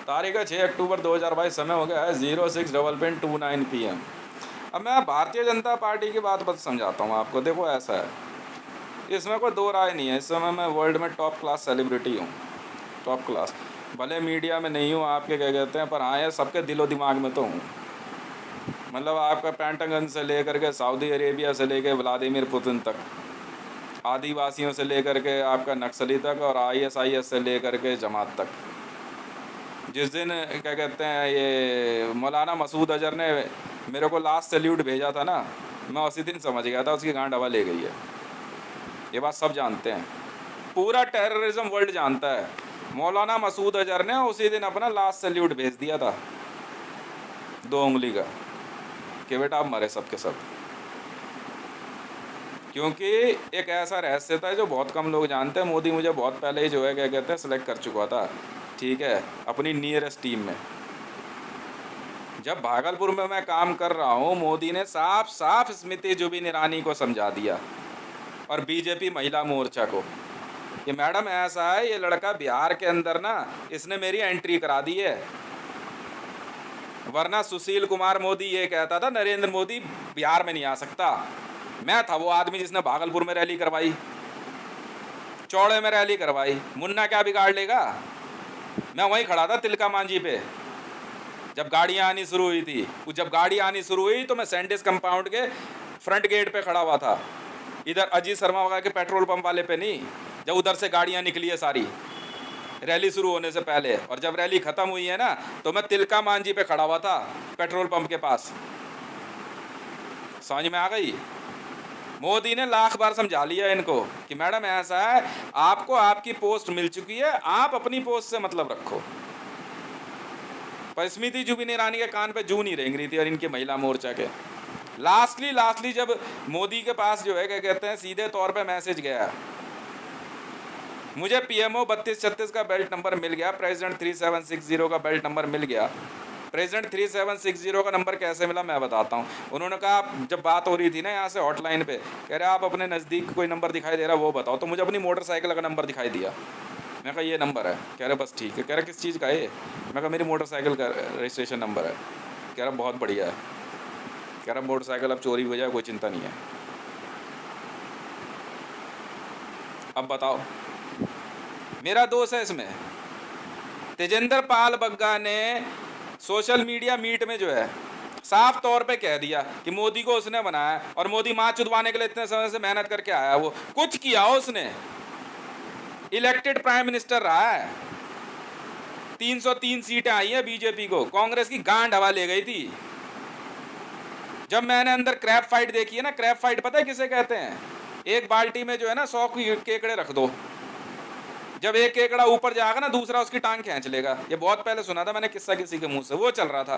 तारीख है 6 अक्टूबर 2022, समय हो गया है 06:29 PM। अब मैं भारतीय जनता पार्टी की बात बस समझाता हूँ आपको। देखो ऐसा है, इसमें कोई दो राय नहीं है। इस समय मैं वर्ल्ड में टॉप क्लास सेलिब्रिटी हूँ, टॉप क्लास। भले मीडिया में नहीं हूँ आपके क्या कहते हैं, पर हाँ ये सबके दिलो दिमाग में तो हूँ। मतलब आपका पेंटागन से लेकर के सऊदी अरेबिया से लेकर व्लादिमीर पुतिन तक, आदिवासियों से लेकर के आपका नक्सली तक, और ISIS से लेकर के जमात तक। जिस दिन क्या कहते हैं ये मौलाना मसूद अजहर ने मेरे को लास्ट सैल्यूट भेजा था ना, मैं उसी दिन समझ गया था उसकी गांड हवा ले गई है। ये बात सब जानते हैं, पूरा टेररिज्म वर्ल्ड जानता है। मौलाना मसूद अजहर ने उसी दिन अपना लास्ट सैल्यूट भेज दिया था 2 उंगली का, कि बेटा अब मरे सब के सब। क्योंकि एक ऐसा रहस्य था जो बहुत कम लोग जानते हैं, मोदी मुझे बहुत पहले ही जो है क्या कहते हैं सेलेक्ट कर चुका था, ठीक है, अपनी नियरेस्ट टीम में। जब भागलपुर में मैं काम कर रहा हूँ, मोदी ने साफ साफ स्मृति जुबिन ईरानी को समझा दिया और बीजेपी महिला मोर्चा को कि मैडम ऐसा है, ये लड़का बिहार के अंदर ना, इसने मेरी एंट्री करा दी है। वरना सुशील कुमार मोदी ये कहता था नरेंद्र मोदी बिहार में नहीं आ सकता। मैं था वो आदमी जिसने भागलपुर में रैली करवाई, चौड़े में रैली करवाई। मुन्ना क्या बिगाड़ लेगा? मैं वहीं खड़ा था तिलका मांझी पे जब गाड़ियाँ आनी शुरू हुई थी। जब गाड़ी आनी शुरू हुई तो मैं सैंडिस कंपाउंड के फ्रंट गेट पे खड़ा हुआ था, इधर अजीत शर्मा वगैरह के पेट्रोल पंप वाले पे नहीं, जब उधर से गाड़ियाँ निकली है सारी रैली शुरू होने से पहले। और जब रैली ख़त्म हुई है ना, तो मैं तिलका मांझी पे खड़ा हुआ था पेट्रोल पंप के पास। समझ में आ गई? मोदी ने लाख बार समझा लिया इनको कि मैडम ऐसा है, आपको आपकी पोस्ट मिल चुकी है, आप अपनी पोस्ट से मतलब रखो। पर स्मृति जुबिन ईरानी के कान पे जू नहीं रेंग रही थी, और इनकी महिला मोर्चा के लास्टली जब मोदी के पास जो है क्या कहते हैं सीधे तौर पे मैसेज गया, मुझे PMO 3236 का बेल्ट नंबर मिल गया, प्रेसिडेंट 3760 का बेल्ट नंबर मिल गया। प्रेसिडेंट 3760 का नंबर कैसे मिला मैं बताता हूँ। उन्होंने कहा, जब बात हो रही थी ना यहाँ से हॉटलाइन पे, कह रहे आप अपने नज़दीक कोई नंबर दिखाई दे रहा वो बताओ। तो मुझे अपनी मोटरसाइकिल का नंबर दिखाई दिया। मैं कहा ये नंबर है। कह रहे बस ठीक है। कह रहे किस चीज़ का है? मैं कहा मेरी मोटरसाइकिल का रजिस्ट्रेशन नंबर है। कह रहा बहुत बढ़िया है। कह रहा मोटरसाइकिल अब चोरी हो जाए कोई चिंता नहीं है। अब बताओ, मेरा दोस्त है इसमें। तेजेंद्र पाल बग्गा ने सोशल मीडिया मीट में जो है साफ तौर पे कह दिया कि मोदी को उसने बनाया, और मोदी माँ चुदवाने के लिए इतने समय से मेहनत करके आया, वो कुछ किया उसने, इलेक्टेड प्राइम मिनिस्टर रहा है। 303 सीटें आई हैं बीजेपी को, कांग्रेस की गांड हवा ले गई थी। जब मैंने अंदर क्रैप फाइट देखी है ना, क्रैप फाइट पता है किसे कहते हैं? एक बाल्टी में जो है ना 100 केकड़े रख दो, जब एक केकड़ा ऊपर जाएगा ना, दूसरा उसकी टांग खींच लेगा। ये बहुत पहले सुना था मैंने किस्सा किसी के मुंह से, वो चल रहा था।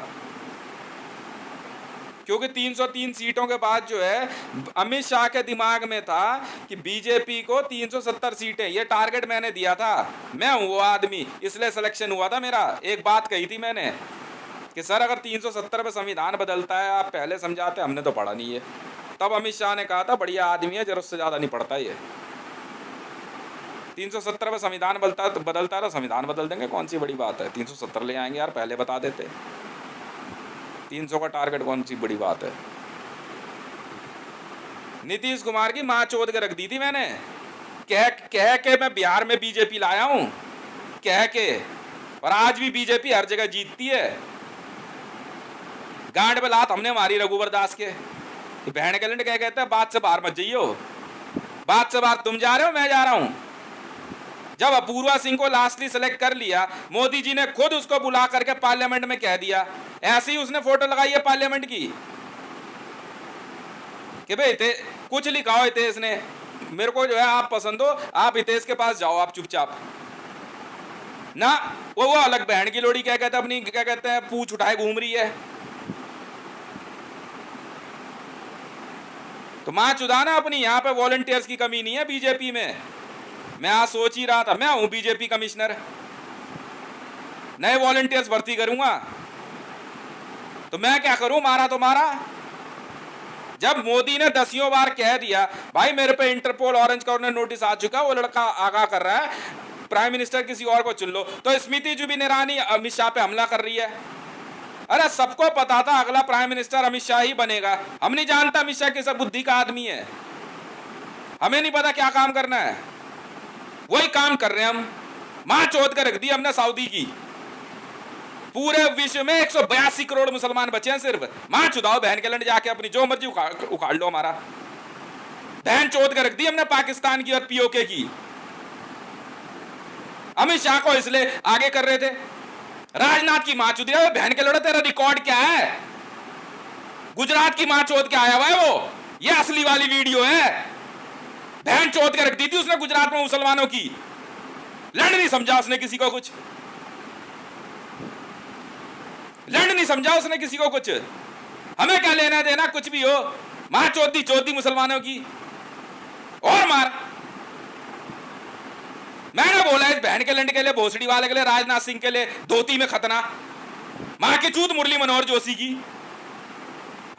क्योंकि 303 सीटों के बाद जो है अमित शाह के दिमाग में था कि बीजेपी को 370 सीटें, ये टारगेट मैंने दिया था। मैं हूं वो आदमी, इसलिए सिलेक्शन हुआ था मेरा। एक बात कही थी मैंने कि सर अगर 370 पे संविधान बदलता है, आप पहले समझाते, हमने तो पढ़ा नहीं है। तब अमित शाह ने कहा था बढ़िया आदमी है, जरूरत से ज़्यादा नहीं पढ़ता ये। 370 पे संविधान बदलता है तो संविधान बदल देंगे, कौन सी बड़ी बात है? 370 ले आएंगे यार, पहले बता देते। 300 का टारगेट कौन सी बड़ी बात है? नीतीश कुमार की माँ चोद के रख दी थी मैंने, कह के मैं बिहार में बीजेपी लाया हूं, कह के। और आज भी बीजेपी हर जगह जीतती है। गांड पे लात हमने मारी रघुवर दास के, बहन के लिए क्या कहते हैं, बात से बाहर मत जाइयो। बात से बाहर तुम जा रहे हो, मैं जा रहा हूं। जब अपूर्वा सिंह को लास्टली सेलेक्ट कर लिया, मोदी जी ने खुद उसको बुला करके पार्लियामेंट में कह दिया, ऐसे ही उसने फोटो लगाई है पार्लियामेंट की कि भाई कुछ लिखा हो हितेश ने, मेरे को जो है आप पसंद हो, आप हितेश के पास जाओ, आप चुपचाप ना। वो अलग बहन की लोड़ी क्या कहते हैं, अपनी क्या कहते हैं पूछ उठाए घूम रही है। तो मां चुदाना अपनी, यहां पे वॉलंटियर्स की कमी नहीं है बीजेपी में। मैं आज सोच ही रहा था, मैं हूं बीजेपी कमिश्नर, नए वॉलंटियर्स भर्ती करूंगा, तो मैं क्या करूं, मारा तो मारा। जब मोदी ने 10 बार कह दिया भाई मेरे पे इंटरपोल ऑरेंज कॉर्नर नोटिस आ चुका, वो लड़का आगाह कर रहा है, प्राइम मिनिस्टर किसी और को चुन लो। तो स्मृति जुबिन ईरानी अमित शाह पे हमला कर रही है। अरे सबको पता था अगला प्राइम मिनिस्टर अमित शाह ही बनेगा। हम नहीं जानता अमित शाह किस बुद्धि का आदमी है, हमें नहीं पता क्या काम करना है, वही काम कर रहे हैं हम। मां चोद कर रख दी हमने सऊदी की। पूरे विश्व में 182 करोड़ मुसलमान बचे हैं सिर्फ। मां चुदाओ बहन के लंड, जाके अपनी जो मर्जी उखाड़ लो हमारा। बहन चोद कर रख दी हमने पाकिस्तान की और पीओके की। अमित शाह को इसलिए आगे कर रहे थे। राजनाथ की मां चुदी है, बहन के लड़े तेरा रिकॉर्ड क्या है? गुजरात की मां चोद के आया हुआ है वो, ये असली वाली वीडियो है। बहन चोद के रख दी थी उसने गुजरात में मुसलमानों की। लड़ नहीं समझा उसने किसी को कुछ, लड़ नहीं समझा उसने किसी को कुछ। हमें क्या लेना देना कुछ भी हो, मां चौथी मुसलमानों की और मार। मैंने बोला इस बहन के लंड के लिए, भोसड़ी वाले के लिए, राजनाथ सिंह के लिए धोती में खतना, मां की चूत मुरली मनोहर जोशी की।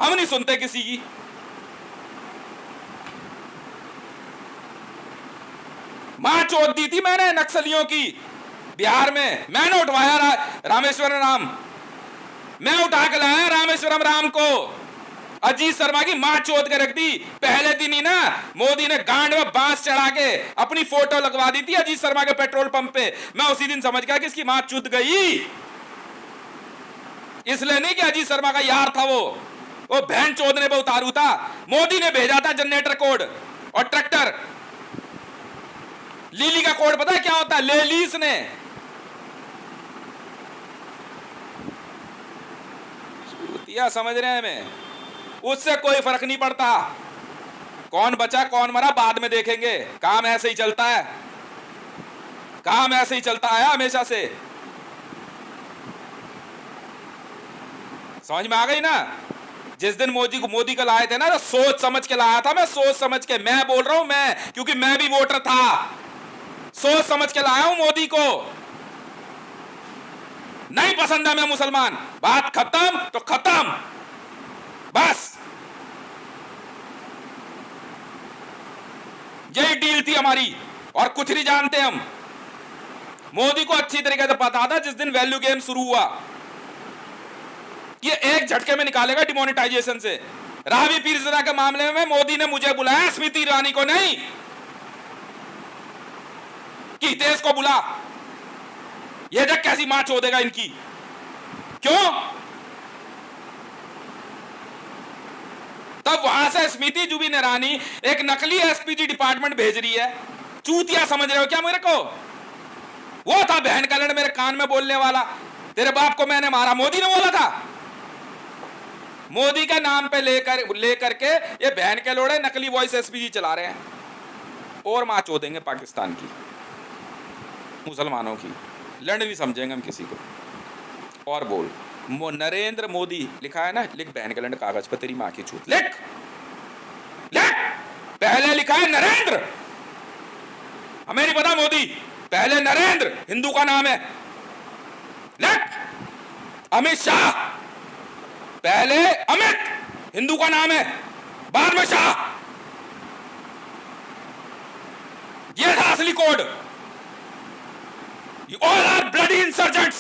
हम नहीं सुनते किसी की। मां चोद दी थी मैंने नक्सलियों की बिहार में। मैंने उठवाया रामेश्वरम राम, मैं उठा के लाया रामेश्वरम राम को। अजीत शर्मा की मां चोद के रख दी। पहले दिन ही ना मोदी ने गांड में बांस चढ़ा के अपनी फोटो लगवा दी थी अजीत शर्मा के पेट्रोल पंप पे। मैं उसी दिन समझ गया कि इसकी मां चुद गई। इसलिए नहीं कि अजीत शर्मा का यार था वो बहन चोदने पे उतारू था। मोदी ने भेजा था जनरेटर कोड और ट्रैक्टर। लीली का कोड पता है क्या होता है? लेलीस ने। समझ रहे हैं हमें, उससे कोई फर्क नहीं पड़ता। कौन बचा कौन मरा बाद में देखेंगे। काम ऐसे ही चलता है, काम ऐसे ही चलता है हमेशा से। समझ में आ गई ना? जिस दिन मोदी को लाए थे ना, तो सोच समझ के लाया था मैं, सोच समझ के। मैं बोल रहा हूं मैं, क्योंकि मैं भी वोटर था। सोच समझ के लाया हूं मोदी को। नहीं पसंद है मैं मुसलमान, बात खत्म तो खत्म, बस यही डील थी हमारी और कुछ नहीं जानते हम। मोदी को अच्छी तरीके से पता था जिस दिन वैल्यू गेम शुरू हुआ, ये एक झटके में निकालेगा डिमोनेटाइजेशन से। रावी पीरज़ादा के मामले में मोदी ने मुझे बुलाया, स्मृति ईरानी को नहीं, कि हितेश को बुला। ये देख कैसी मां चोदेगा इनकी। क्यों? तब वहां से स्मृति जुबिन ईरानी एक नकली एसपीजी डिपार्टमेंट भेज रही है। चूतिया समझ रहे हो क्या मेरे को? वो था बहन का लड़ मेरे कान में बोलने वाला, तेरे बाप को मैंने मारा, मोदी ने बोला था। मोदी के नाम पे लेकर के ये बहन के लोड़े नकली वॉइस एसपीजी चला रहे हैं और मां चोदेंगे पाकिस्तान की, मुसलमानों की। लड़ नहीं समझेंगे हम किसी को। और बोल, नरेंद्र मोदी लिखा है ना, लिख बहन के लंड कागज पर, तेरी मां की चूत लिख, लिख। पहले लिखा है नरेंद्र, हमें नहीं पता मोदी, पहले नरेंद्र हिंदू का नाम है, लिख। अमित शाह, पहले अमित हिंदू का नाम है, बाद में शाह। यह था असली code. You all are bloody insurgents।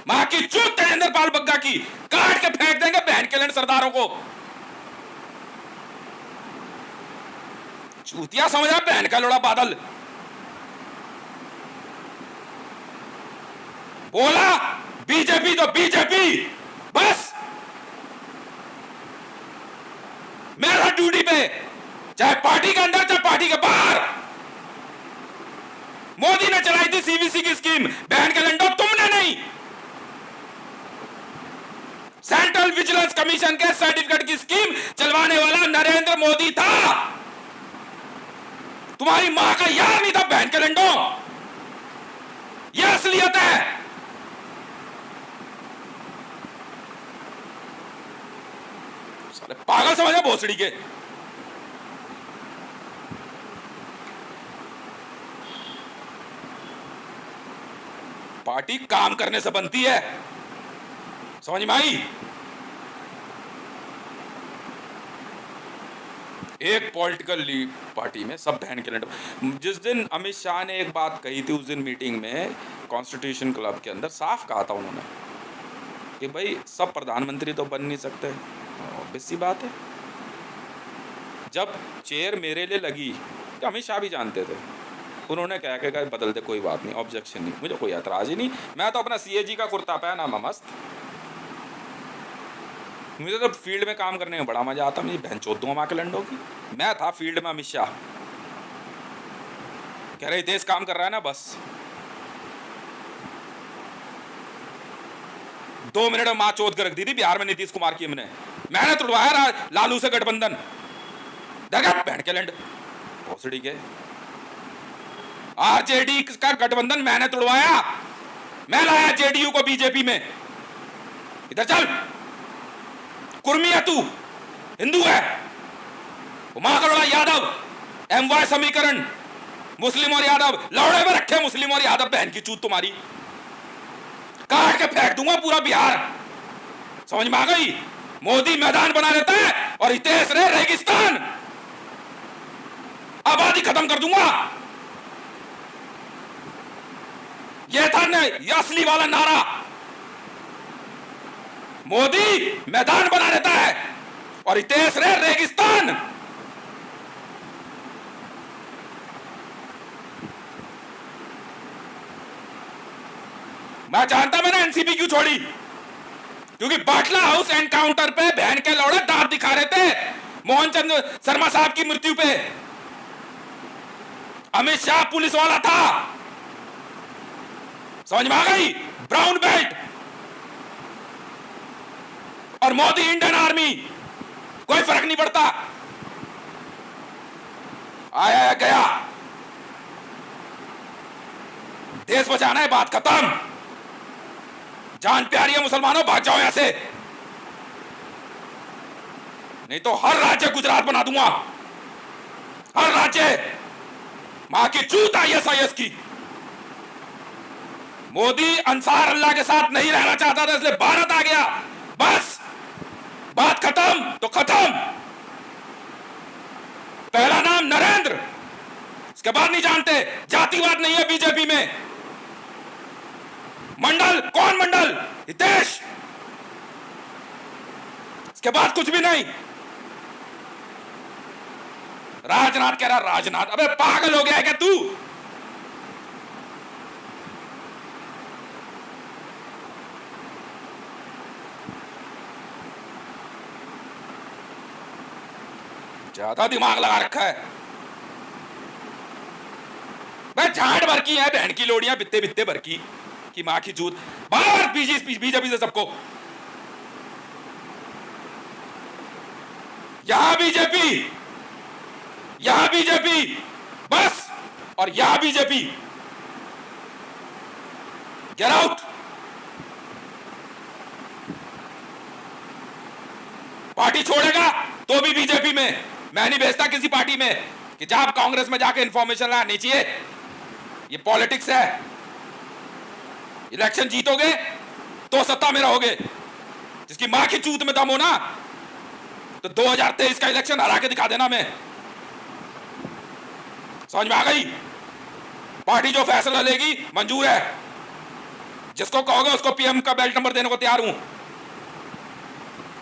मां की चूत तेजेंद्र पाल बग्गा की, काट के फेंक देंगे बहन के लंड सरदारों को। चूतिया समझा बहन का लोड़ा बादल। बोला बीजेपी तो बीजेपी, बस। मेरा ड्यूटी पे, चाहे पार्टी के अंदर चाहे पार्टी के बाहर। मोदी ने चलाई थी सीवीसी की स्कीम, बहन के लंडो तुमने नहीं। सेंट्रल विजिलेंस कमीशन के सर्टिफिकेट की स्कीम चलवाने वाला नरेंद्र मोदी था। तुम्हारी मां का यार नहीं था बहन के लंडो। यह असलियत है। साले पागल समझे भोसड़ी के। पार्टी काम करने से बनती है, समझ में आई? एक पॉलिटिकल पार्टी में सब बहन के लंडे। जिस दिन अमित शाह ने एक बात कही थी, उस दिन मीटिंग में कॉन्स्टिट्यूशन क्लब के अंदर साफ कहा था उन्होंने कि भाई सब प्रधानमंत्री तो बन नहीं सकते। ऑब्वियस सी बात है। जब चेयर मेरे लिए लगी तो अमित शाह भी जानते थे, उन्होंने कहा कि बदल दे, कोई बात नहीं, ऑब्जेक्शन नहीं, मुझे कोई एतराज़ ही नहीं। मैं तो अपना CAG का कुर्ता पहना मस्त। मुझे तो फील्ड में काम करने में बड़ा मजा आता। मुझे बहन चोद दूंगा माँ के लंडों की। मैं था फील्ड में, अमित शाह कह रहे देश काम कर रहा है ना, बस 2 मिनट में माँ चोद कर रख दी थी बिहार में नीतीश कुमार की। मैंने तुड़वाया लालू से गठबंधन, देखा बहन के लंड भोसड़ी के। RJD का गठबंधन मैंने तोड़वाया, मैं लाया JDU को बीजेपी में। इधर चल, कुर्मी है तू, हिंदू है, महाकरोड़ा यादव, MY समीकरण, मुस्लिम और यादव लौड़े में रखे, मुस्लिम और यादव बहन की चूत तुम्हारी काट के फेंक दूंगा पूरा बिहार। समझ में आ गई? मोदी मैदान बना देता है और हितेश रे रेगिस्तान, आबादी खत्म कर दूंगा। यह था ये असली वाला नारा। मोदी मैदान बना देता है और हितेश रे रेगिस्तान। मैं जानता मैंने एनसीपी क्यों छोड़ी, क्योंकि बाटला हाउस एनकाउंटर पे बहन के लौड़े दांत दिखा रहे थे मोहन चंद्र शर्मा साहब की मृत्यु पे। अमित शाह पुलिस वाला था, समझ में आ गई? Brown belt. और मोदी इंडियन आर्मी, कोई फर्क नहीं पड़ता। आया गया, देश बचाना है, बात खत्म। जान प्यारी है मुसलमानों, भाग जाओ यहां से, नहीं तो हर राज्य गुजरात बना दूंगा, हर राज्य। मां की चूत ISIS की। मोदी अंसार अल्लाह के साथ नहीं रहना चाहता था, इसलिए भारत आ गया, बस बात खत्म तो खत्म। पहला नाम नरेंद्र, इसके बाद नहीं जानते। जातिवाद नहीं है बीजेपी में। मंडल, कौन मंडल? हितेश, इसके बाद कुछ भी नहीं। राजनाथ कह रहा, राजनाथ, अबे पागल हो गया है क्या तू? ज्यादा दिमाग लगा रखा है। भाई झाड़ भर की है बहन की लोड़ियां, बित्ते बित्ते भर की मां की चूत। बार बीजेपी से सबको, यहां बीजेपी, यहां बीजेपी, बस, और यहां बीजेपी। Get out. पार्टी छोड़ेगा तो भी बीजेपी में। मैं नहीं भेजता किसी पार्टी में कि जब आप कांग्रेस में जाके इंफॉर्मेशन लानी चाहिए। ये पॉलिटिक्स है। इलेक्शन जीतोगे तो सत्ता में रहोगे। जिसकी मां की चूत में दम हो ना, तो 2023 का इलेक्शन हरा के दिखा देना। मैं समझ में आ गई? पार्टी जो फैसला लेगी मंजूर है। जिसको कहोगे उसको PM का बेल्ट नंबर देने को तैयार हूं,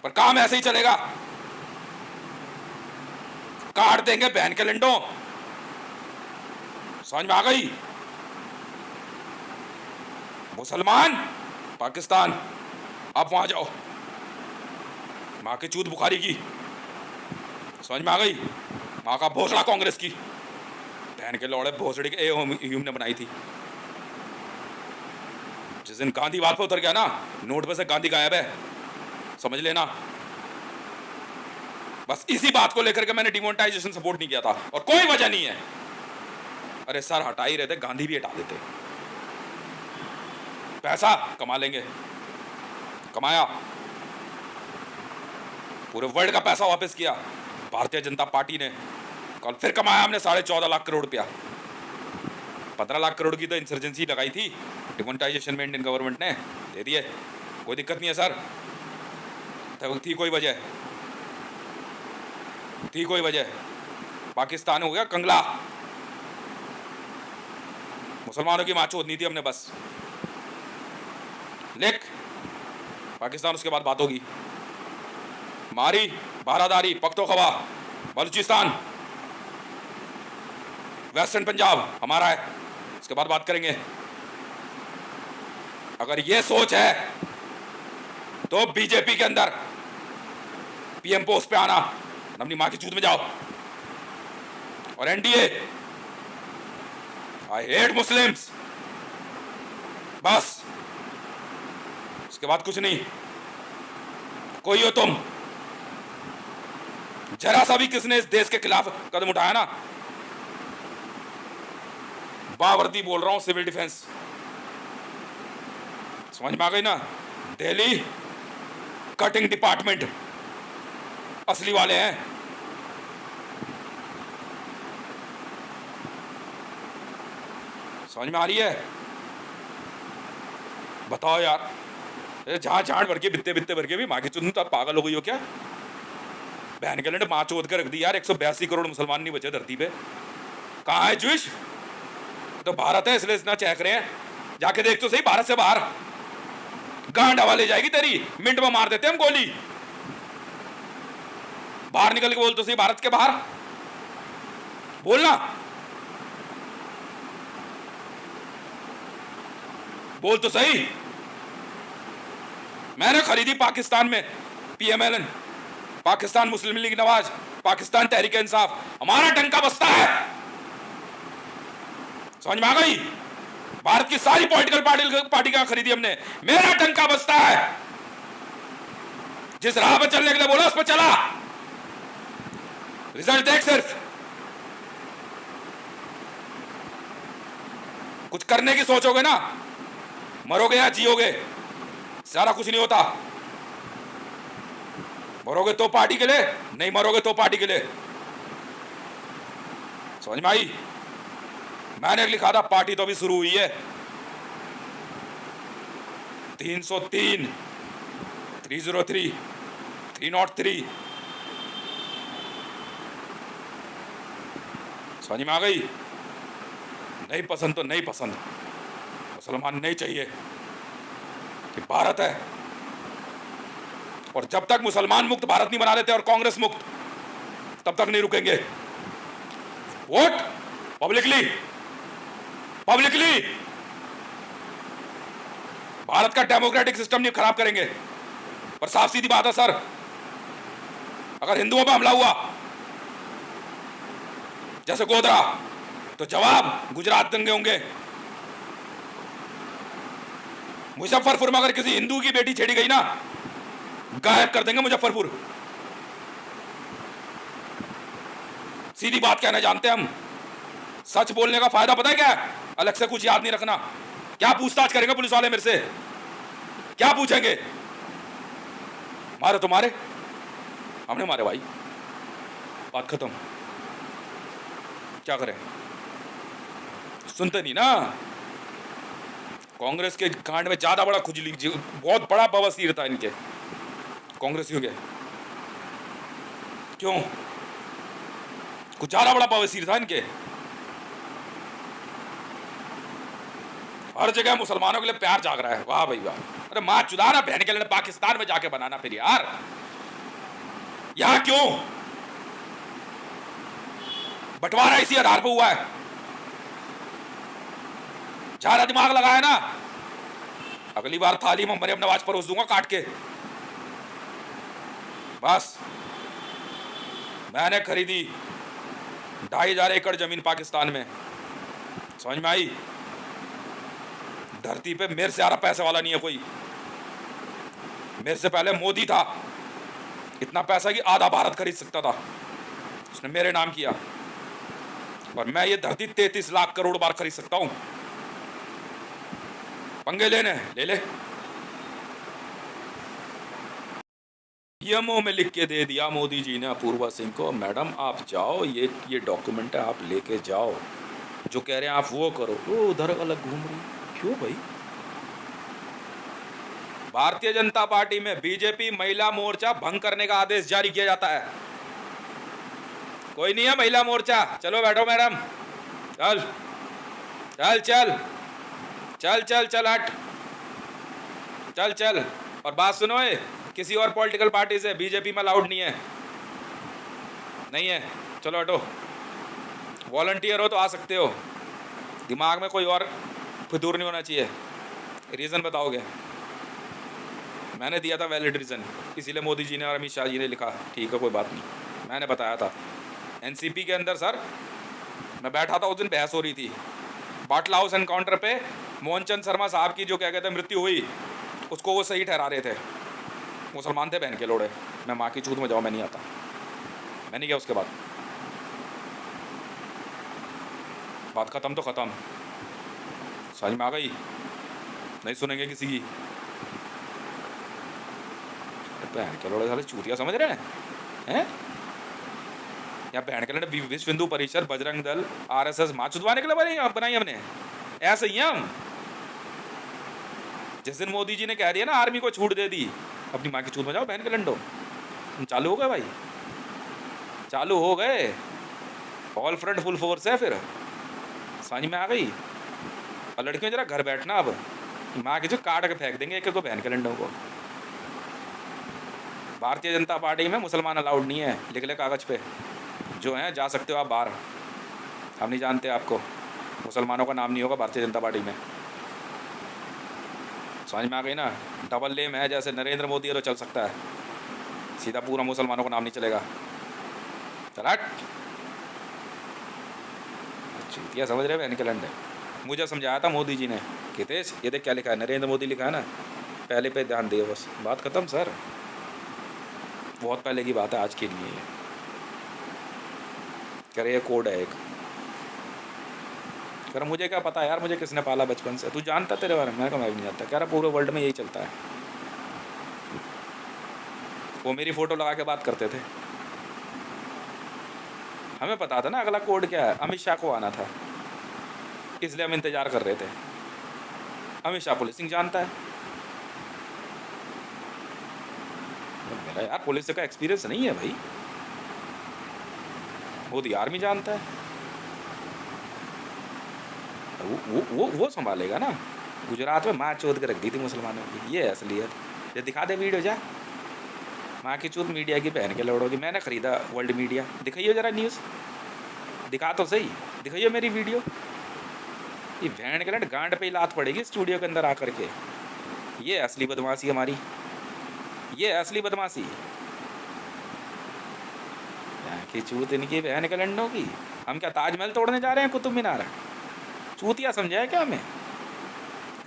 पर काम ऐसे ही चलेगा। काट देंगे बहन के लिंडों। समझ में आ गई? मुसलमान पाकिस्तान, आप वहां जाओ, मां की चूत बुखारी की। समझ में आ गई? मां का भोसड़ा कांग्रेस की, बहन के लौड़े भोसड़ी के ह्यूम ने बनाई थी। जिस दिन गांधीवाद पे उतर गया ना, नोट पे से गांधी गायब है, समझ लेना। बस इसी बात को लेकर के मैंने डिमोनेटाइजेशन सपोर्ट नहीं किया था, और कोई वजह नहीं है। अरे सर हटा ही रहते, गांधी भी हटा देते। पैसा कमा लेंगे, कमाया, पूरे वर्ल्ड का पैसा वापस किया भारतीय जनता पार्टी ने। कल फिर कमाया हमने 14.5 लाख करोड़ रुपया। 15 लाख करोड़ की तो इंसर्जेंसी लगाई थी डिमोनेटाइजेशन में, इंडियन गवर्नमेंट ने दे दिए। कोई दिक्कत नहीं है सर, थी कोई वजह? थी कोई वजह? पाकिस्तान हो गया कंगला, मुसलमानों की माँ चोदनी थी हमने बस। लिख, पाकिस्तान उसके बाद बात होगी। मारी, बारादारी, पख्तोखवा, बलूचिस्तान, वेस्टर्न पंजाब हमारा है, उसके बाद बात करेंगे। अगर ये सोच है तो बीजेपी के अंदर पीएम पोस्ट पे आना, अपनी मां की चूत में जाओ। और एनडीए, आई हेट मुस्लिम्स, बस, उसके बाद कुछ नहीं। कोई हो तुम, जरा सा भी किसने इस देश के खिलाफ कदम उठाया ना, बावर्दी बोल रहा हूं, सिविल डिफेंस, समझ में आ गई ना? दिल्ली कटिंग डिपार्टमेंट असली वाले हैं। समझ में आ रही है? बताओ यार, जहां झाड़ भर के बित्ते बित्ते भर के भी माँ की चुन, तो आप पागल हो गई हो क्या? बहन के लिए माँ चोद के रख दी यार। 182 करोड़ मुसलमान नहीं बचे धरती पे। कहाँ है जुइश? तो भारत है इसलिए इतना चहक रहे हैं। जाके देख तो सही, भारत से बाहर गांड हवा ले जाएगी तेरी, मिनट में मार देते हम गोली। बाहर निकल के बोल तो सही, भारत के बाहर बोलना, बोल तो सही। मैंने खरीदी पाकिस्तान में पीएमएलएन, पाकिस्तान मुस्लिम लीग नवाज, पाकिस्तान तहरीक इंसाफ, हमारा टंका बसता है। समझ में आ गई? भारत की सारी पॉलिटिकल पार्टी का खरीदी हमने, मेरा टंका बसता है। जिस राह पर चलने के लिए बोला उस पर चला, रिजल्ट देख। सिर्फ कुछ करने की सोचोगे ना, मरोगे या जियोगे, सारा कुछ नहीं होता। मरोगे तो पार्टी के लिए, नहीं मरोगे तो पार्टी के लिए। समझ में आई? मैंने लिखा था पार्टी तो अभी शुरू हुई है। 303, 303, 303। समझ में आ गई? नहीं पसंद तो नहीं पसंद, मुसलमान नहीं चाहिए कि भारत है। और जब तक मुसलमान मुक्त भारत नहीं बना लेते और कांग्रेस मुक्त, तब तक नहीं रुकेंगे। Vote publicly, publicly. भारत का डेमोक्रेटिक सिस्टम नहीं खराब करेंगे। पर साफ सीधी बात है सर, अगर हिंदुओं पर हमला हुआ जैसे गोधरा, तो जवाब गुजरात दंगे होंगे। मुजफ्फरपुर में अगर किसी हिंदू की बेटी छेड़ी गई ना, गायब कर देंगे मुजफ्फरपुर। सीधी बात कहना जानते हैं हम। सच बोलने का फायदा पता है क्या है? अलग से कुछ याद नहीं रखना। क्या पूछताछ करेंगे पुलिस वाले मेरे से? क्या पूछेंगे? मारे तो मारे, हमने मारे भाई, बात खत्म। क्या करें? सुनते नहीं ना। कांग्रेस के कांड में ज्यादा बड़ा खुजली, बहुत बड़ा बवासीर था इनके कांग्रेसियों के। क्यों? कुछ ज्यादा बड़ा बवासीर था इनके। हर जगह मुसलमानों के लिए प्यार जाग रहा है। वाह भाई वाह। अरे माँ चुदाना, बहन के लिए पाकिस्तान में जाके बनाना फिर यार। यहां क्यों? बंटवारा इसी आधार पर हुआ है। ज्यादा दिमाग लगाया ना, अगली बार थाली में मरियम नवाज परोस दूंगा काट के। बस, मैंने खरीदी 2500 एकड़ जमीन पाकिस्तान में। समझ में आई? धरती पे मेरे से आ रहा पैसे वाला नहीं है कोई। मेरे से पहले मोदी था, इतना पैसा कि आधा भारत खरीद सकता था, उसने मेरे नाम किया। और मैं ये धरती 33 लाख करोड़ बार खरीद सकता हूं। पंगे लेने ले ले। पीएमओ में लिख के दे दिया मोदी जी ने अपूर्वा सिंह को, मैडम आप जाओ, ये डॉक्यूमेंट है, आप लेके जाओ, जो कह रहे हैं आप वो करो। वो उधर अलग घूम रही, क्यों भाई? भारतीय जनता पार्टी में बीजेपी महिला मोर्चा भंग करने का आदेश जारी किया जाता है। कोई नहीं है महिला मोर्चा, चलो बैठो मैडम, चल चल चल चल चल चल हट, चल चल। और बात सुनो, ये किसी और पॉलिटिकल पार्टी से, बीजेपी में अलाउड नहीं है, नहीं है, चलो हटो। वॉलंटियर हो तो आ सकते हो, दिमाग में कोई और फितूर नहीं होना चाहिए। रीज़न बताओगे? मैंने दिया था वैलिड रीज़न, इसीलिए मोदी जी ने और अमित शाह जी ने लिखा, ठीक है कोई बात नहीं, मैंने बताया था। एनसीपी के अंदर सर मैं बैठा था, उस दिन बहस हो रही थी बाटला हाउस एनकाउंटर पे, मोहन चंद शर्मा साहब की जो क्या कहते हैं मृत्यु हुई, उसको वो सही ठहरा रहे थे। मुसलमान थे बहन के लोड़े, मैं माँ की चूत में जाऊँ, मैं नहीं आता, मैं नहीं गया। उसके बाद बात ख़त्म तो ख़त्म, समझ में आ गई? नहीं सुनेंगे किसी की। बहन के लोड़े साले चूतिया समझ रहे हैं? या बहन के लोड़े विश्व हिंदू परिषद, बजरंग दल, आरएसएस माँ चुदवाने के लिए बनाई हमने, ऐसे ही हम। जिस दिन मोदी जी ने कह दिया ना आर्मी को छूट दे दी, अपनी माँ की चूत में जाओ बहन के लंडो, चालू हो गए भाई, चालू हो गए, ऑल फ्रंट फुल फोर्स है। फिर समझ में आ गई? और लड़कियों जरा घर बैठना, अब माँ की जो काट के फेंक देंगे एक एक को बहन के लंडों को। भारतीय जनता पार्टी में मुसलमान अलाउड नहीं है, लिख ले कागज़ पे, जो हैं जा सकते हो आप बाहर, हम नहीं जानते आपको, मुसलमानों का नाम नहीं होगा भारतीय जनता पार्टी में। समझ में आ गई ना? डबल नेम है, जैसे नरेंद्र मोदी है तो चल सकता है, सीधा पूरा मुसलमानों का नाम नहीं चलेगा। चल चूतिया समझ रहे बहन के लंडे। मुझे समझाया था मोदी जी ने, हितेश ये देख क्या लिखा है, नरेंद्र मोदी लिखा है ना, पहले पे ध्यान दिए, बस बात खत्म सर, बहुत पहले की बात है, आज के लिए करे ये कोड है एक। कर मुझे क्या पता यार, मुझे किसने पाला बचपन से, तू जानता तेरे बारे में? मैं भी नहीं जानता, कह रहा पूरे वर्ल्ड में यही चलता है। वो मेरी फ़ोटो लगा के बात करते थे, हमें पता था ना अगला कोड क्या है, अमित शाह को आना था, इसलिए हम इंतज़ार कर रहे थे। अमित शाह पुलिसिंग जानता है, मेरा यार पुलिस का एक्सपीरियंस नहीं है भाई, मोदी आर्मी जानता है, वो संभालेगा ना। गुजरात में माँ चोद के रख दी थी मुसलमानों की, ये असलियत। ये दिखा दे वीडियो जा, माँ की चोद मीडिया की बहन के लौड़ोगी। मैंने ख़रीदा वर्ल्ड मीडिया, दिखाइए ज़रा न्यूज़, दिखा तो सही, दिखाइए मेरी वीडियो। ये बहन के लट गांड पे ही लात पड़ेगी स्टूडियो के अंदर आकर के। ये असली बदमाशी हमारी, ये असली बदमाशी की चूत इनकी बहन के लंडों की। हम क्या ताजमहल तोड़ने जा रहे हैं, कुतुब मीनार? चूतिया समझा है क्या हमें?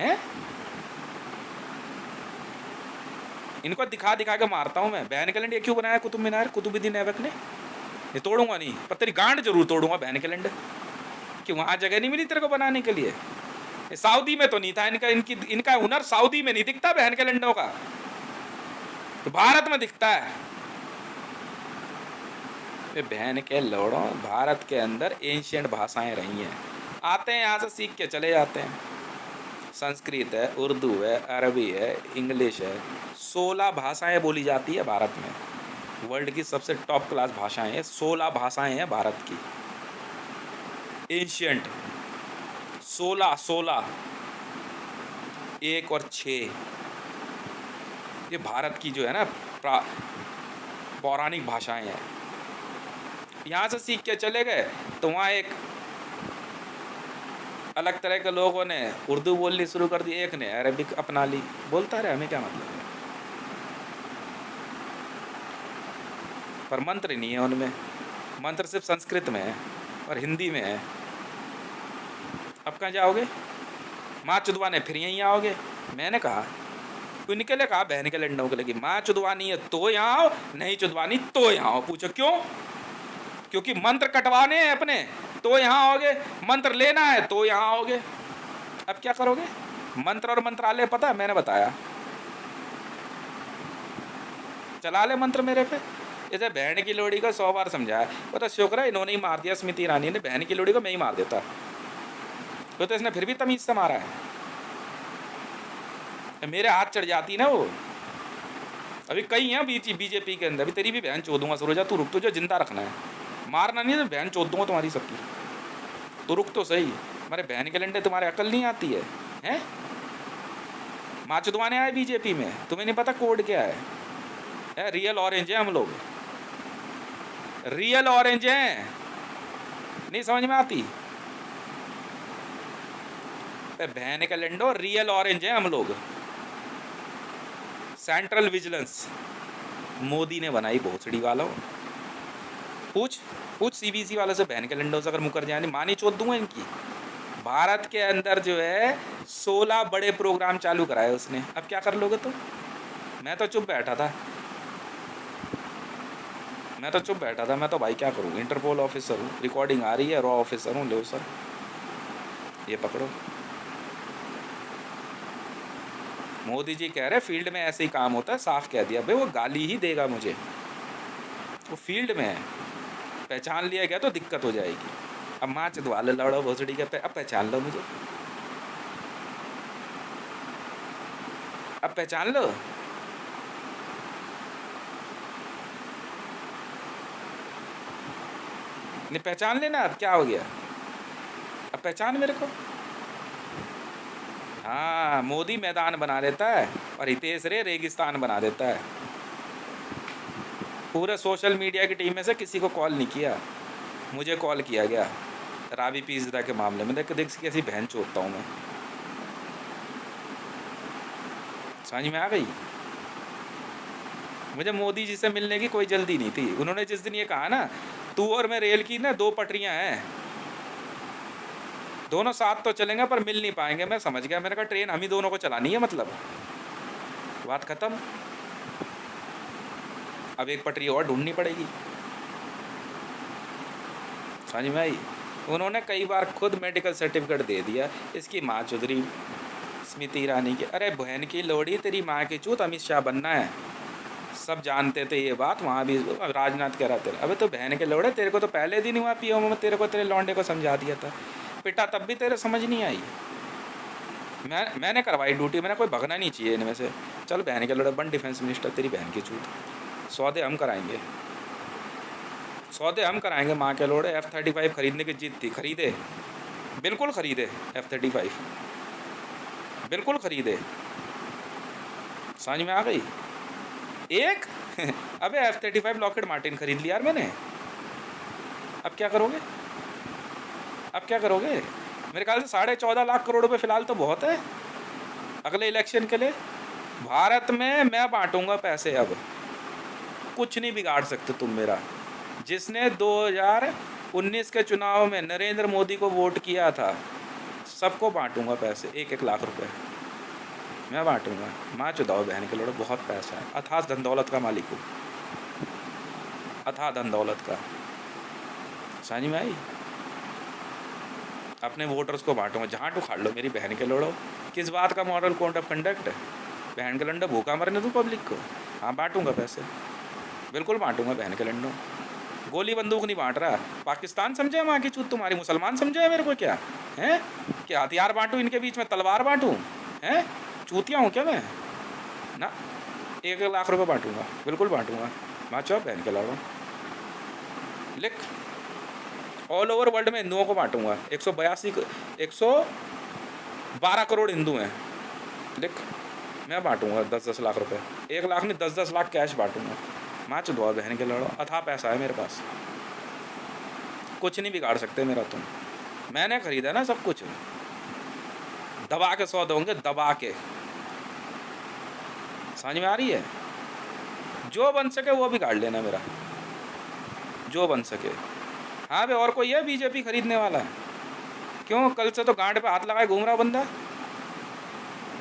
हैं? इनको दिखा दिखा के मारता हूँ मैं। बहन के लंड ये क्यों बनाया कुतुब मीनार कुतुबुद्दीन ऐबक ने? ये तोड़ूंगा नहीं, पर तेरी गांड जरूर तोड़ूंगा बहन के लंड, कि वहाँ जगह नहीं मिली तेरे को बनाने के लिए। सऊदी में तो नहीं था इनका, इनका हुनर सऊदी में नहीं दिखता बहन के लंडों का, तो भारत में दिखता है। ये बहन के लोड़ों, भारत के अंदर एंशिएंट भाषाएं रही हैं, आते हैं यहाँ से सीख के चले जाते हैं। संस्कृत है, उर्दू है, अरबी है, इंग्लिश है, 16 भाषाएं बोली जाती है भारत में। वर्ल्ड की सबसे टॉप क्लास भाषाएं हैं, 16 भाषाएं हैं भारत की एंशिएंट। 16 1 और 6 ये भारत की जो है ना पौराणिक भाषाएं हैं। यहाँ से सीख के चले गए तो वहाँ एक अलग तरह के लोगों ने उर्दू बोलनी शुरू कर दी, एक ने अरबिक अपना ली। बोलता रहे, हमें क्या मतलब है, पर मंत्र नहीं है उनमें, मंत्र सिर्फ संस्कृत में है और हिंदी में है। अब कहाँ जाओगे? माँ चुदवाने फिर यहीं आओगे। मैंने कहा तू निकले, कहा बहन के लंडों के लगी, माँ चुदवानी है तो यहाँ आओ, नहीं चुदवानी तो यहाँ आओ। पूछो क्यों? क्योंकि मंत्र कटवाने हैं अपने तो यहाँ आओगे, मंत्र लेना है तो यहाँ आओगे। अब क्या करोगे? मंत्र और मंत्रालय पता है, मैंने बताया, चला ले मंत्र मेरे पे। इसे बहन की लोड़ी को 100 बार समझाया, वो तो शुक्र है इन्होंने ही मार दिया, स्मृति ईरानी ने। बहन की लोड़ी को मैं ही मार देता तो इसने फिर भी तमीज से मारा है। मेरे हाथ चढ़ जाती ना वो। अभी कई हैं बीजेपी के अंदर, अभी तेरी भी बहन चोदूंगा, सुरोजा तू रुक, तुझे जिंदा रखना है। मारना नहीं तो बहन चोद दूंगा तुम्हारी सबकी। तो रुक तो सही, मेरे बहन के लंडे तुम्हारे अकल नहीं आती है हैं? माँ चुदवाने आए बीजेपी में, तुम्हें नहीं पता कोड क्या है? रियल ऑरेंज है हम लोग, रियल ऑरेंज हैं, नहीं समझ में आती? बहन का लंडो, रियल ऑरेंज है हम लोग। सेंट्रल विजिलेंस मोदी ने बनाई भोसड़ी वालों। पूछ पूछ सीबीसी वाले से, बहन के लंडो से अगर मुकर जाए, मानी चोद दूंगा इनकी। भारत के अंदर जो है 16 बड़े प्रोग्राम चालू कराए उसने, अब क्या कर लोगे तुम? मैं तो चुप बैठा था, मैं तो भाई क्या करूँ, इंटरपोल ऑफिसर हूँ, रिकॉर्डिंग आ रही है, रॉ ऑफिसर हूँ, लो सर ये पकड़ो। मोदी जी कह रहे फील्ड में ऐसे ही काम होता है, साफ कह दिया भाई, वो गाली ही देगा मुझे, वो फील्ड में है, पहचान लिया गया तो दिक्कत हो जाएगी। अब माँ चुदवा ले लड़ो भोसड़ी के, अब पहचान लो मुझे, अब पहचान लो। नहीं पहचान लेना, अब क्या हो गया, अब पहचान मेरे को। हाँ, मोदी मैदान बना देता है और हितेश रे रेगिस्तान बना देता है। पूरे सोशल मीडिया की टीम में से किसी को कॉल नहीं किया, मुझे कॉल किया गया रावी पिज़्ज़ा के मामले में। देख कैसी बहन चोदता हूँ मैं, समझ में आ गई? मुझे मोदी जी से मिलने की कोई जल्दी नहीं थी। उन्होंने जिस दिन ये कहा ना, तू और मैं रेल की ना 2 पटरियां हैं, दोनों साथ तो चलेंगे पर मिल नहीं पाएंगे, मैं समझ गया। मैंने कहा ट्रेन हम ही दोनों को चलानी है, मतलब बात खत्म। अब एक पटरी और ढूंढनी पड़ेगी, समझ में आई? उन्होंने कई बार खुद मेडिकल सर्टिफिकेट दे दिया, इसकी माँ चुदरी स्मृति ईरानी की। अरे बहन की लोड़ी, तेरी माँ की चूत अमित शाह बनना है, सब जानते थे ये बात, वहाँ भी राजनाथ कह रहा था। अबे तो बहन के लोड़े, तेरे को तो पहले दिन हुआ पीओ में, तेरे को तेरे लौंडे को समझा दिया था, पिटा तब भी तेरे समझ नहीं आई। मैंने करवाई ड्यूटी, मैंने कोई भगना नहीं चाहिए इनमें से। चल बहन के लोड़े बन डिफेंस मिनिस्टर, तेरी बहन की चूत। सौदे हम कराएंगे, सौदे हम कराएंगे माँ के लोड़े। F-35 खरीदने की जिद थी, खरीदे, बिल्कुल खरीदे। F-35 बिल्कुल खरीदे, समझ में आ गई? एक अबे F-35 लॉकहीड मार्टिन खरीद लिया यार मैंने। अब क्या करोगे, अब क्या करोगे? मेरे ख्याल से 14.5 लाख करोड़ रुपए फिलहाल तो बहुत है अगले इलेक्शन के लिए। भारत में मैं बांटूंगा पैसे, अब कुछ नहीं बिगाड़ सकते तुम मेरा। जिसने 2019 के चुनाव में नरेंद्र मोदी को वोट किया था, सबको बांटूंगा पैसे, 1-1 लाख रुपए मैं बांटूंगा। माँ चुदाओ बहन के लोड़ो, बहुत पैसा है, अथाह धन दौलत का मालिक हूँ, अथाह धन दौलत का, समझ में आई? अपने वोटर्स को बांटूंगा, जहाँ उखाड़ लो मेरी बहन के लोड़ो। किस बात का मॉरल कोड ऑफ कंडक्ट है? बहन के लंडा भूखा मरने दूँ पब्लिक को? हाँ बांटूंगा पैसे, बिल्कुल बांटूंगा बहन के लंडों। गोली बंदूक नहीं बांट रहा, पाकिस्तान समझे माँ की चूत तुम्हारी, मुसलमान समझे मेरे को क्या है? क्या हथियार बांटूँ इनके बीच में, तलवार बांटूँ हैं? चूतिया हूँ क्या मैं? ना, 1-1 लाख रुपए बांटूंगा, बिल्कुल बांटूंगा। माँ चौप बहन के लाड़ो, लिख। ऑल ओवर वर्ल्ड में हिंदुओं को बांटूंगा, 112 करोड़ हिंदू हैं, लिख। मैं बांटूंगा 10-10 लाख रुपए, 1 लाख नहीं 10-10 लाख कैश बांटूंगा। माँ चुदवा बहन के लड़ो, अथाह पैसा है मेरे पास, कुछ नहीं बिगाड़ सकते मेरा तुम। मैंने खरीदा ना सब कुछ, दबा के 100 दोगे, दबा के, समझ में आ रही है? जो बन सके वो बिगाड़ लेना मेरा, जो बन सके। हाँ भाई, और कोई है बीजेपी खरीदने वाला? क्यों, कल से तो गांड पे हाथ लगाए घूम रहा बंदा।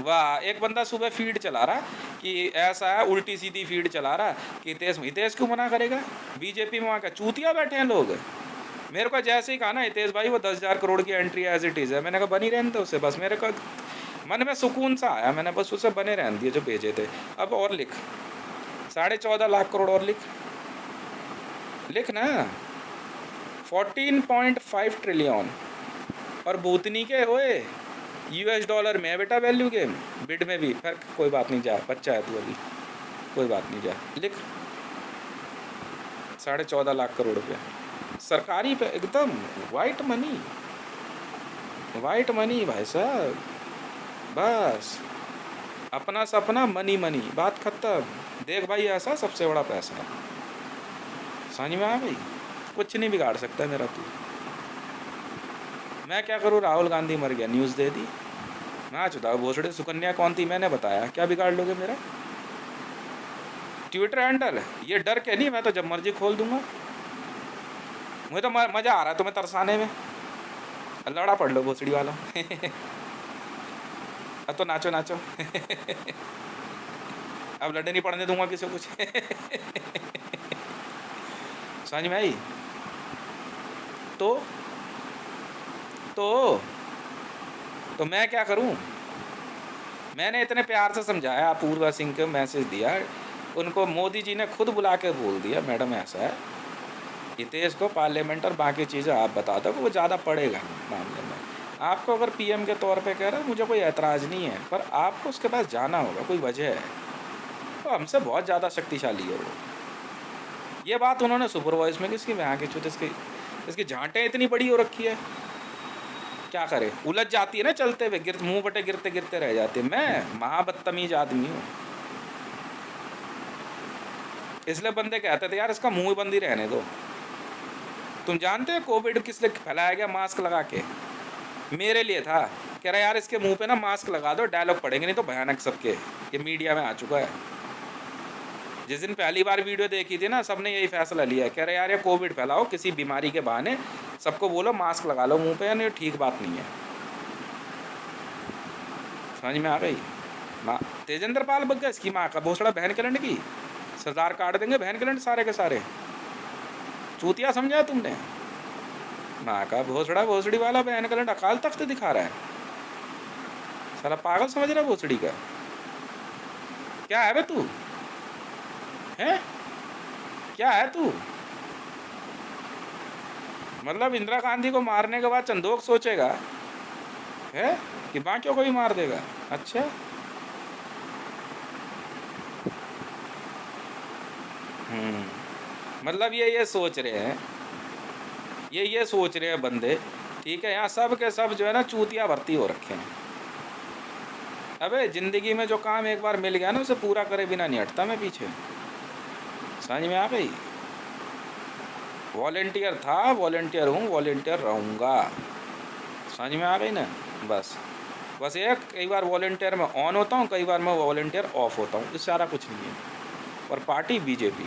वाह, एक बंदा सुबह फीड चला रहा कि ऐसा है, उल्टी सीधी फीड चला रहा कि हितेश क्यों मना करेगा? बीजेपी में वहाँ का चूतिया बैठे हैं लोग। मेरे को जैसे ही कहा ना हितेश भाई वो 10,000 करोड़ की एंट्री एज इट इज़ है, मैंने कहा बनी रहने दो उसे, बस मेरे को मन में सुकून सा आया, मैंने बस उसे बने रहने दिए जो भेजे थे। अब और लिख, 14.5 लाख करोड़ और लिख, लिख ना, 14.5 ट्रिलियन। और भूतनी के ओए US डॉलर में है बेटा वैल्यू गेम, बिड में भी फिर कोई बात नहीं, जा बच्चा है तू अभी, कोई बात नहीं, जा लिख 14.5 लाख करोड़ रुपये। सरकारी पे एकदम वाइट मनी भाई साहब, बस अपना सपना मनी मनी, बात खत्म। देख भाई ऐसा सबसे बड़ा पैसा है, समझ में आ भाई, कुछ नहीं बिगाड़ सकता मेरा तू। मैं क्या करूँ, राहुल गांधी मर गया, न्यूज़ दे दी, मैं चुदा भोसड़े, सुकन्या कौन थी मैंने बताया, क्या बिगाड़ लोगे मेरा ट्विटर हैंडल। ये डर के नहीं, मैं तो जब मर्जी खोल दूंगा, मुझे तो मज़ा आ रहा है तुम्हें तरसाने में, लड़ा पड़ लो भोसड़ी वाला। अब तो नाचो नाचो। अब लड़ने नहीं पड़ने दूंगा किसी को कुछ। समझ में आई। तो तो तो मैं क्या करूं, मैंने इतने प्यार से समझाया, अपूर्वा सिंह को मैसेज दिया, उनको मोदी जी ने खुद बुला के बोल दिया मैडम ऐसा है, हितेश को पार्लियामेंट और बाकी चीज़ें आप बता दो, वो ज़्यादा पड़ेगा नहीं मामले में। आपको अगर पीएम के तौर पे कह रहा है, मुझे कोई ऐतराज़ नहीं है, पर आपको उसके पास जाना होगा, कोई वजह है, तो हमसे बहुत ज़्यादा शक्तिशाली है वो। ये बात उन्होंने सुपर वॉइस में किसकी, यहाँ के चुत इसकी झांटें इतनी बड़ी हो रखी है, क्या करे, उलझ जाती है ना चलते हुए, मुँह बटे गिरते गिरते रह जाते। मैं महाबदतमीज आदमी हूँ, इसलिए बंदे कहते थे यार इसका मुँह बंद ही रहने दो। तुम जानते हो कोविड किस लिए फैलाया गया, मास्क लगा के, मेरे लिए था, कह रहा यार इसके मुंह पे ना मास्क लगा दो, डायलॉग पड़ेंगे नहीं तो भयानक सबके, ये मीडिया में आ चुका है। जिस दिन पहली बार वीडियो देखी थी ना, सबने यही फैसला लिया है, कह रहे यार ये कोविड फैलाओ किसी बीमारी के बहाने, सबको बोलो मास्क लगा लो मुंह पे, यानी ये ठीक बात नहीं है। समझ में आ गई। माँ तेजेंद्र पाल बग गया, इसकी माँ का भोसड़ा बहन कैलेंड की, सरदार काट देंगे बहन कैलेंड सारे के सारे, चूतिया समझा तुमने, माँ का भोसड़ा भोसड़ी वाला बहन कैलेंड अकाल तख्त दिखा रहा है, साला पागल समझ रहा है भोसड़ी का। क्या है बे तू, है क्या है तू, मतलब इंदिरा गांधी को मारने के बाद चंदोक सोचेगा है कि बाकियों को भी मार देगा। अच्छा मतलब ये सोच रहे हैं, ये सोच रहे हैं बंदे, ठीक है, यहाँ सब के सब जो है ना चूतिया भर्ती हो रखे हैं। अबे ज़िंदगी में जो काम एक बार मिल गया ना, उसे पूरा करे बिना नहीं हटता मैं पीछे, समझ में आ गई। वॉलेंटियर था, वॉलेंटियर हूँ, वॉलेंटियर रहूँगा, समझ में आ गई ना। बस एक कई बार वॉलेंटियर में ऑन होता हूँ, कई बार मैं वॉलेंटियर ऑफ होता हूँ, इससे सारा कुछ नहीं है। और पार्टी बीजेपी,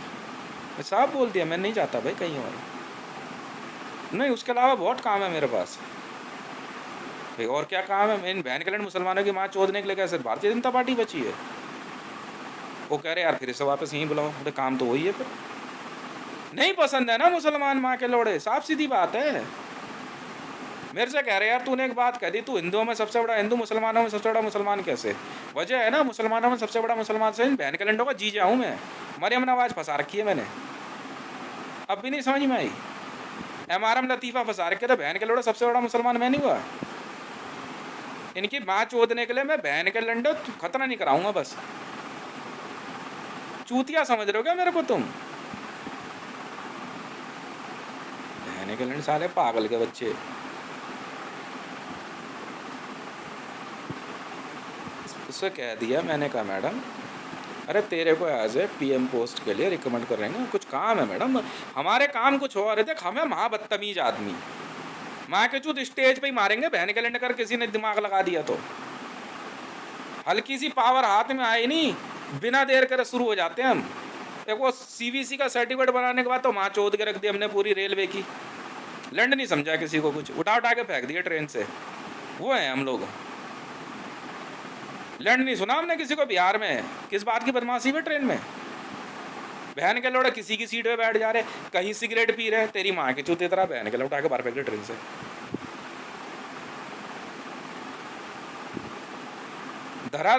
मैं साफ बोल दिया, मैं नहीं चाहता भाई कहीं और नहीं, उसके अलावा बहुत काम है मेरे पास भाई। और क्या काम है, इन बहन कल्याण मुसलमानों की माँ चोदने के लिए क्या सिर्फ भारतीय जनता पार्टी बची है। वो कह रहे यार फिर से वापस यहीं बुलाओ, बोले काम तो वही है, फिर नहीं पसंद है ना मुसलमान माँ के लोड़े, साफ सीधी बात है। मेरे से कह रहे यार तूने एक बात कह दी, तू हिंदुओं में सबसे बड़ा हिंदू, मुसलमानों में सबसे बड़ा मुसलमान कैसे, वजह है ना मुसलमानों में सबसे बड़ा मुसलमान से बहन कैलेंडर का जी जाऊँ मैं, मरियम नवाज फंसा रखी है मैंने, अब भी नहीं समझ में आई। MRM लतीफ़ा फंसा रखे थे, बहन के लोड़ा सबसे बड़ा मुसलमान मैं नहीं हुआ। इनकी माँ चोदने के लिए मैं बहन के लंडे खतरा नहीं कराऊंगा, बस चूतिया समझ रहे हो क्या मेरे को तुम, बहन के लंडे साले पागल के बच्चे। उससे कह दिया मैंने, कहा मैडम अरे तेरे को एज ए PM पोस्ट के लिए रिकमेंड कर रहे हैं, कुछ काम है मैडम, हमारे काम कुछ हो रहे थे, हमें महाबदतमीज आदमी, माँ के चूत स्टेज पे ही मारेंगे बहन कैलेंडर कर, किसी ने दिमाग लगा दिया तो, हल्की सी पावर हाथ में आए नहीं बिना देर करे शुरू हो जाते हैं हम। एक वो CVC का सर्टिफिकेट बनाने के बाद तो माँ चोद के रख दी हमने पूरी रेलवे की, लैंड नहीं समझा किसी को, कुछ उठा के फेंक दिया ट्रेन से, वो हैं हम लोग। लैंड नहीं सुना हमने किसी को बिहार में, किस बात की बदमाशी में ट्रेन में, बहन के लोड़े किसी की सीट पे बैठ जा रहे, कहीं सिगरेट पी रहे, तेरी माँ के चूते तरह बहन के उठा के बाहर फेंक दे ट्रेन से। धरा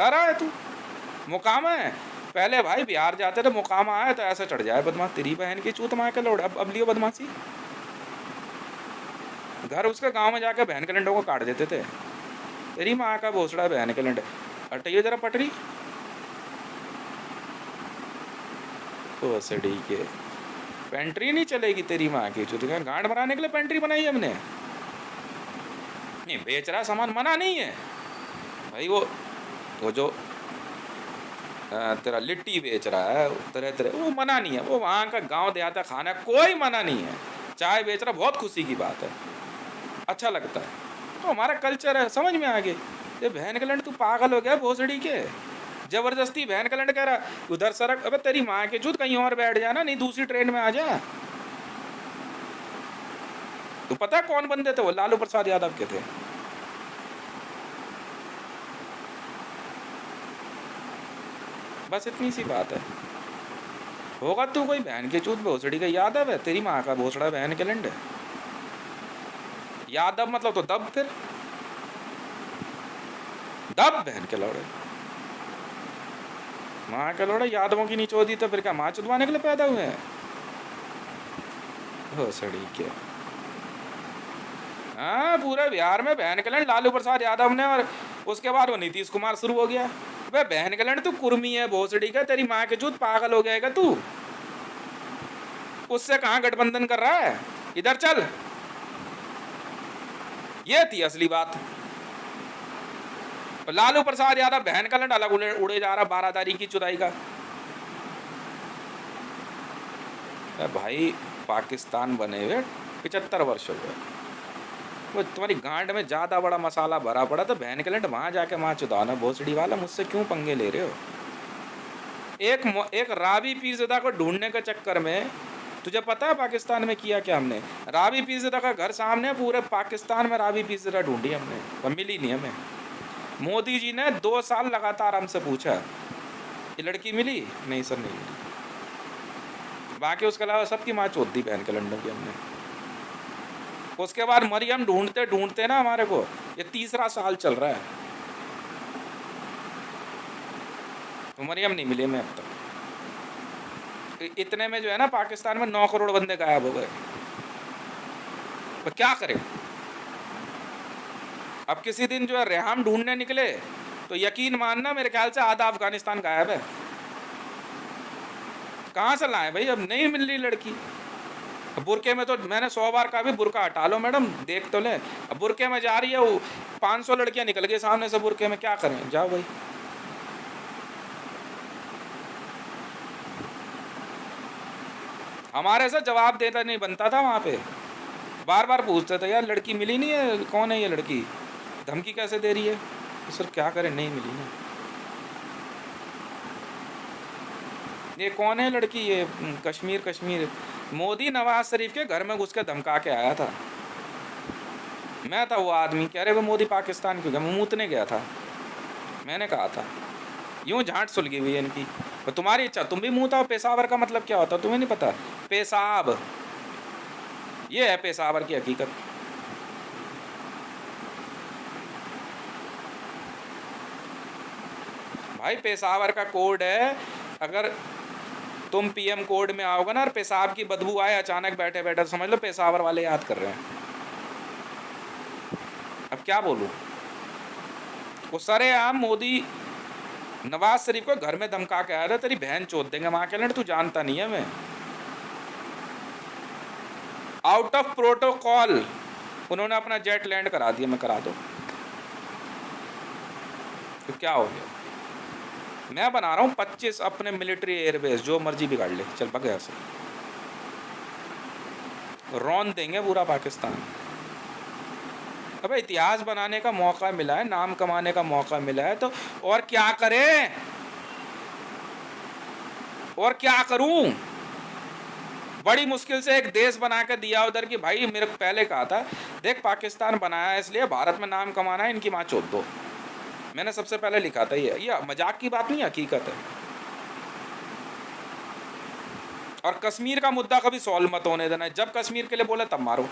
रहा है तू, मुकामा है। पहले भाई बिहार जाते थे, मुकामा आए तो ऐसे चढ़ जाए बदमाश, तेरी बहन की चूत माँ के लोड़, अब लियो बदमाशी। घर उसके गांव में जाके बहन कैलेंडर को काट देते थे, तेरी माँ का भोसड़ा बहन कैलेंडर। हटाइए जरा पटरी, तो सड़ी के पेंट्री नहीं चलेगी तेरी माँ की चूत, गांड बनाने के लिए पेंट्री बनाई है हमने। नहीं बेच रहा सामान मना नहीं है भाई, वो जो तेरा लिट्टी बेच रहा है तरह तरह, वो मना नहीं है, वो वहाँ का गांव देहात का खाना, कोई मना नहीं है। चाय बेच रहा, बहुत खुशी की बात है, अच्छा लगता है, तो हमारा कल्चर है, समझ में आ गए। ये बहन कलंड तू पागल हो गया भोसड़ी के, जबरदस्ती बहन कलंड कह रहा उधर सड़क, अबे तेरी माँ के चूत कहीं और बैठ जाना, नहीं दूसरी ट्रेन में आ जा। तो पता है कौन बंदे थे वो? लालू प्रसाद यादव के थे। बस इतनी सी बात है। होगा तू कोई बहन के चूत भोसड़ी का यादव है, तेरी माँ का भोसड़ा बहन कलंड है। यादव मतलब तो दब, फिर दब बहन के लौड़े, माँ के लौड़े यादवों की निचोदी, तो फिर क्या माँ चुदवाने के लिए पैदा हुए हैं भोसड़ी के? हाँ, पूरे बिहार में बहन कलंड लालू प्रसाद यादव ने, और उसके बाद वो नीतीश कुमार शुरू हो गया। वे बहन कलंड तू कुर्मी है भोसड़ी का, तेरी माँ के चूत पागल हो गएगा तू, उससे कहाँ गठबंधन कर रहा है, इधर चल। ये थी असली बात। लालू प्रसाद यादव बहन कलंड अलग उड़े जा रहा, बारादारी की चुदाई का। भाई पाकिस्तान बने हुए 75 वर्ष हो गए, वो तुम्हारी गांड में ज्यादा बड़ा मसाला भरा पड़ा, तो बहन कलंड वहां जाके माँ चुदाना भोसड़ी वाला, मुझसे क्यों पंगे ले रहे हो? एक रावी पीरज़दा को ढूंढने के चक्कर में, तुझे पता है पाकिस्तान में किया क्या हमने? रावी पीरज़दा का घर सामने, पूरे पाकिस्तान में रावी पीरज़दा ढूंढी हमने, पर मिली नहीं हमें। मोदी जी ने 2 साल लगातार हमसे पूछा, ये लड़की मिली? नहीं सर नहीं मिली। बाकी उसके अलावा सबकी माँ चोद दी बहन कलंडों की हमने। उसके बाद मरियम ढूंढते ढूंढते ना हमारे को, ये 3रा साल चल रहा है, तो मरियम नहीं मिली मैं अब तक। इतने में जो है ना पाकिस्तान में 9 करोड़ बंदे गायब हो गए, तो क्या करें? अब किसी दिन जो है रेहाम ढूंढने निकले, तो यकीन मानना मेरे ख्याल से आधा अफगानिस्तान गायब है। कहाँ से लाए भाई? अब नहीं मिल रही लड़की। बुरके में तो मैंने 100 बार कहा भी बुरका हटा लो मैडम, देख तो ले। अब बुरके में जा रही है, वो 500 लड़कियां निकल गई सामने से बुरके में, क्या करें? जाओ भाई। हमारे से जवाब देता नहीं बनता था वहाँ पे, बार बार पूछते थे यार लड़की मिली नहीं है, कौन है ये लड़की, धमकी कैसे दे रही है? तो सर क्या करें, नहीं मिली ना। ये कौन है लड़की? ये कश्मीर मोदी नवाज शरीफ के घर में घुस के धमका के आया था। मैं था वो आदमी, कह रहे वो मोदी पाकिस्तान क्यों गया? मैं मूतने गया था, मैंने कहा था। यूं झांट सुलगी हुई है इनकी। तो तुम्हारी इच्छा, तुम भी मुँह था। पेशावर का मतलब क्या होता है तुम्हें नहीं पता? पेशाब, ये है पेशावर की हकीकत। भाई पेशावर का कोड है, अगर तुम पीएम कोड में आओगे ना और पेशाब की बदबू आए अचानक बैठे बैठे, समझ लो पेशावर वाले याद कर रहे हैं। अब क्या बोलूं? वो सरेआम मोदी नवाज शरीफ को घर में धमका के आया था, तेरी बहन चोद देंगे माँ के लड़, तू जानता नहीं है। मैं आउट ऑफ प्रोटोकॉल उन्होंने अपना जेट लैंड करा दिया, मैं करा दो तो क्या हो गया? मैं बना रहा हूँ 25 अपने मिलिट्री एयरबेस, जो मर्जी बिगाड़ ले, चल भाग यहाँ से, रौन देंगे पूरा पाकिस्तान। अबे इतिहास बनाने का मौका मिला है, नाम कमाने का मौका मिला है, तो और क्या करें? और क्या करूं? बड़ी मुश्किल से एक देश बना के दिया उधर की। भाई मेरे को पहले कहा था, देख पाकिस्तान बनाया है इसलिए भारत में नाम कमाना है, इनकी माँ चोद दो। मैंने सबसे पहले लिखा था ये मजाक की बात नहीं, हकीकत है। और कश्मीर का मुद्दा कभी सॉल्व मत होने देना, जब कश्मीर के लिए बोले तब मारो।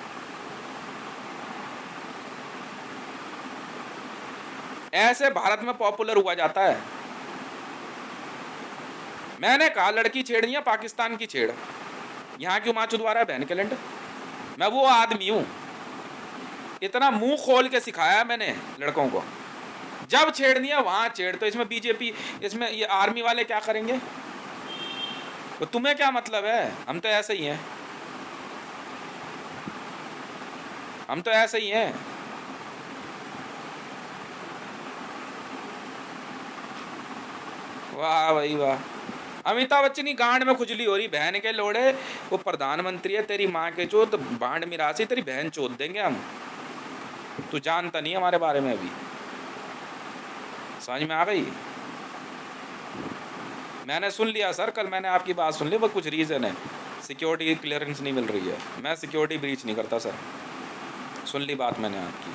ऐसे भारत में पॉपुलर हुआ जाता है। मैंने कहा लड़की छेड़नी है पाकिस्तान की छेड़, यहाँ क्यों माँ चुदवा रहा है बहन के लंड? मैं वो आदमी हूँ, इतना मुंह खोल के सिखाया मैंने लड़कों को, जब छेड़नी है वहां छेड़। तो इसमें बीजेपी, इसमें ये आर्मी वाले क्या करेंगे? तो तुम्हें क्या मतलब है? हम तो ऐसे ही हैं, हम तो ऐसे ही हैं। वाह भाई वाह। अमिताभ बच्चन की गांड में खुजली हो रही, बहन के लोड़े। वो प्रधानमंत्री है तेरी माँ के चोत, बांड मिरासी तेरी बहन चोत देंगे हम। तू जानता नहीं हमारे बारे में अभी, समझ में आ गई? मैंने सुन लिया सर, कल मैंने आपकी बात सुन ली, वो कुछ रीज़न है, सिक्योरिटी क्लियरेंस नहीं मिल रही है। मैं सिक्योरिटी ब्रीच नहीं करता सर, सुन ली बात मैंने आपकी।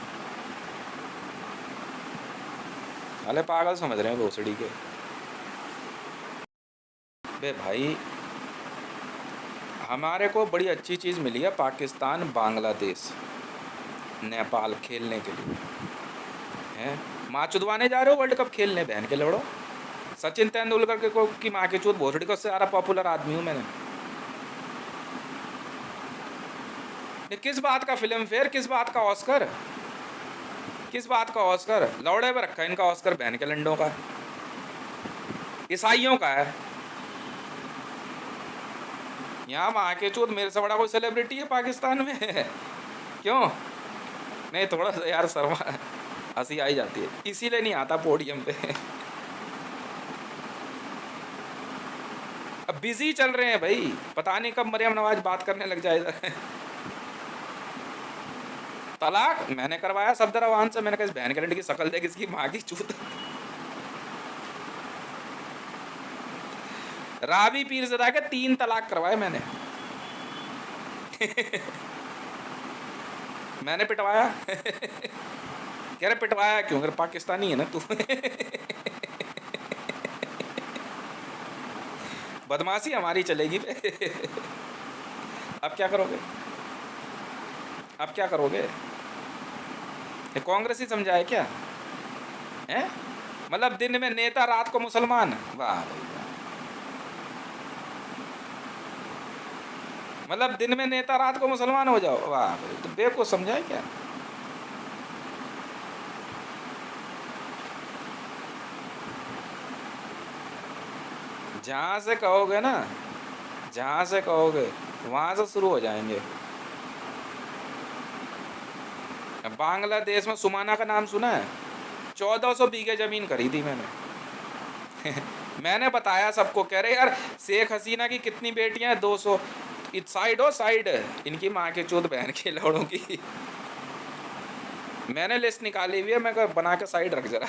अरे पागल समझ रहे हैं भोसड़ी के। बे भाई हमारे को बड़ी अच्छी चीज़ मिली है, पाकिस्तान बांग्लादेश नेपाल खेलने के लिए हैं। माँ चुदवाने जा रहे हो वर्ल्ड कप खेलने, बहन के लड़ो। सचिन तेंदुलकर के को की माँ के चूत भोसड़ी को से सारा पॉपुलर आदमी हूँ मैंने। ये किस बात का फिल्म फेयर, किस बात का ऑस्कर, किस बात का ऑस्कर? लौड़े पे रखा है इनका ऑस्कर, बहन के लंडों का, ईसाइयों का है। यहाँ माँ के चूत मेरे से बड़ा कोई सेलिब्रिटी है पाकिस्तान में? क्यों नहीं? थोड़ा सा यार शर्मा, हंसी आई जाती है, इसीलिए नहीं आता पोडियम पे। अब बिजी चल रहे हैं भाई, पता नहीं कब मरियम नवाज बात करने लग जाएगा। तलाक मैंने करवाया सफदर अवान से, मैंने कहा इस बहन के लंड की शक्ल देख, इसकी माँ की चूत। रावी पीरज़ादा के 3 तलाक करवाए मैंने। मैंने पिटवाया। कह रहे पिटवाया क्यों? अगर पाकिस्तानी है ना तू। बदमाशी हमारी चलेगी। अब क्या करोगे? अब क्या करोगे? ये कांग्रेस ही समझाए क्या है? मतलब दिन में नेता रात को मुसलमान, वाह भाई वाह। मतलब दिन में नेता रात को मुसलमान हो जाओ, वाह भाई। तो बेवकूफ समझाए क्या? जहाँ से कहोगे ना, जहाँ से कहोगे वहाँ से शुरू हो जाएंगे। बांग्लादेश में सुमाना का नाम सुना है? 1400 बीघे जमीन खरीदी मैंने। मैंने बताया सबको, कह रहे यार शेख हसीना की कितनी बेटियां हैं? 200। इस साइड हो साइड, इनकी माँ के चूत बहन के लौड़ों की। मैंने लिस्ट निकाली हुई है, मैं बना के साइड रख जरा।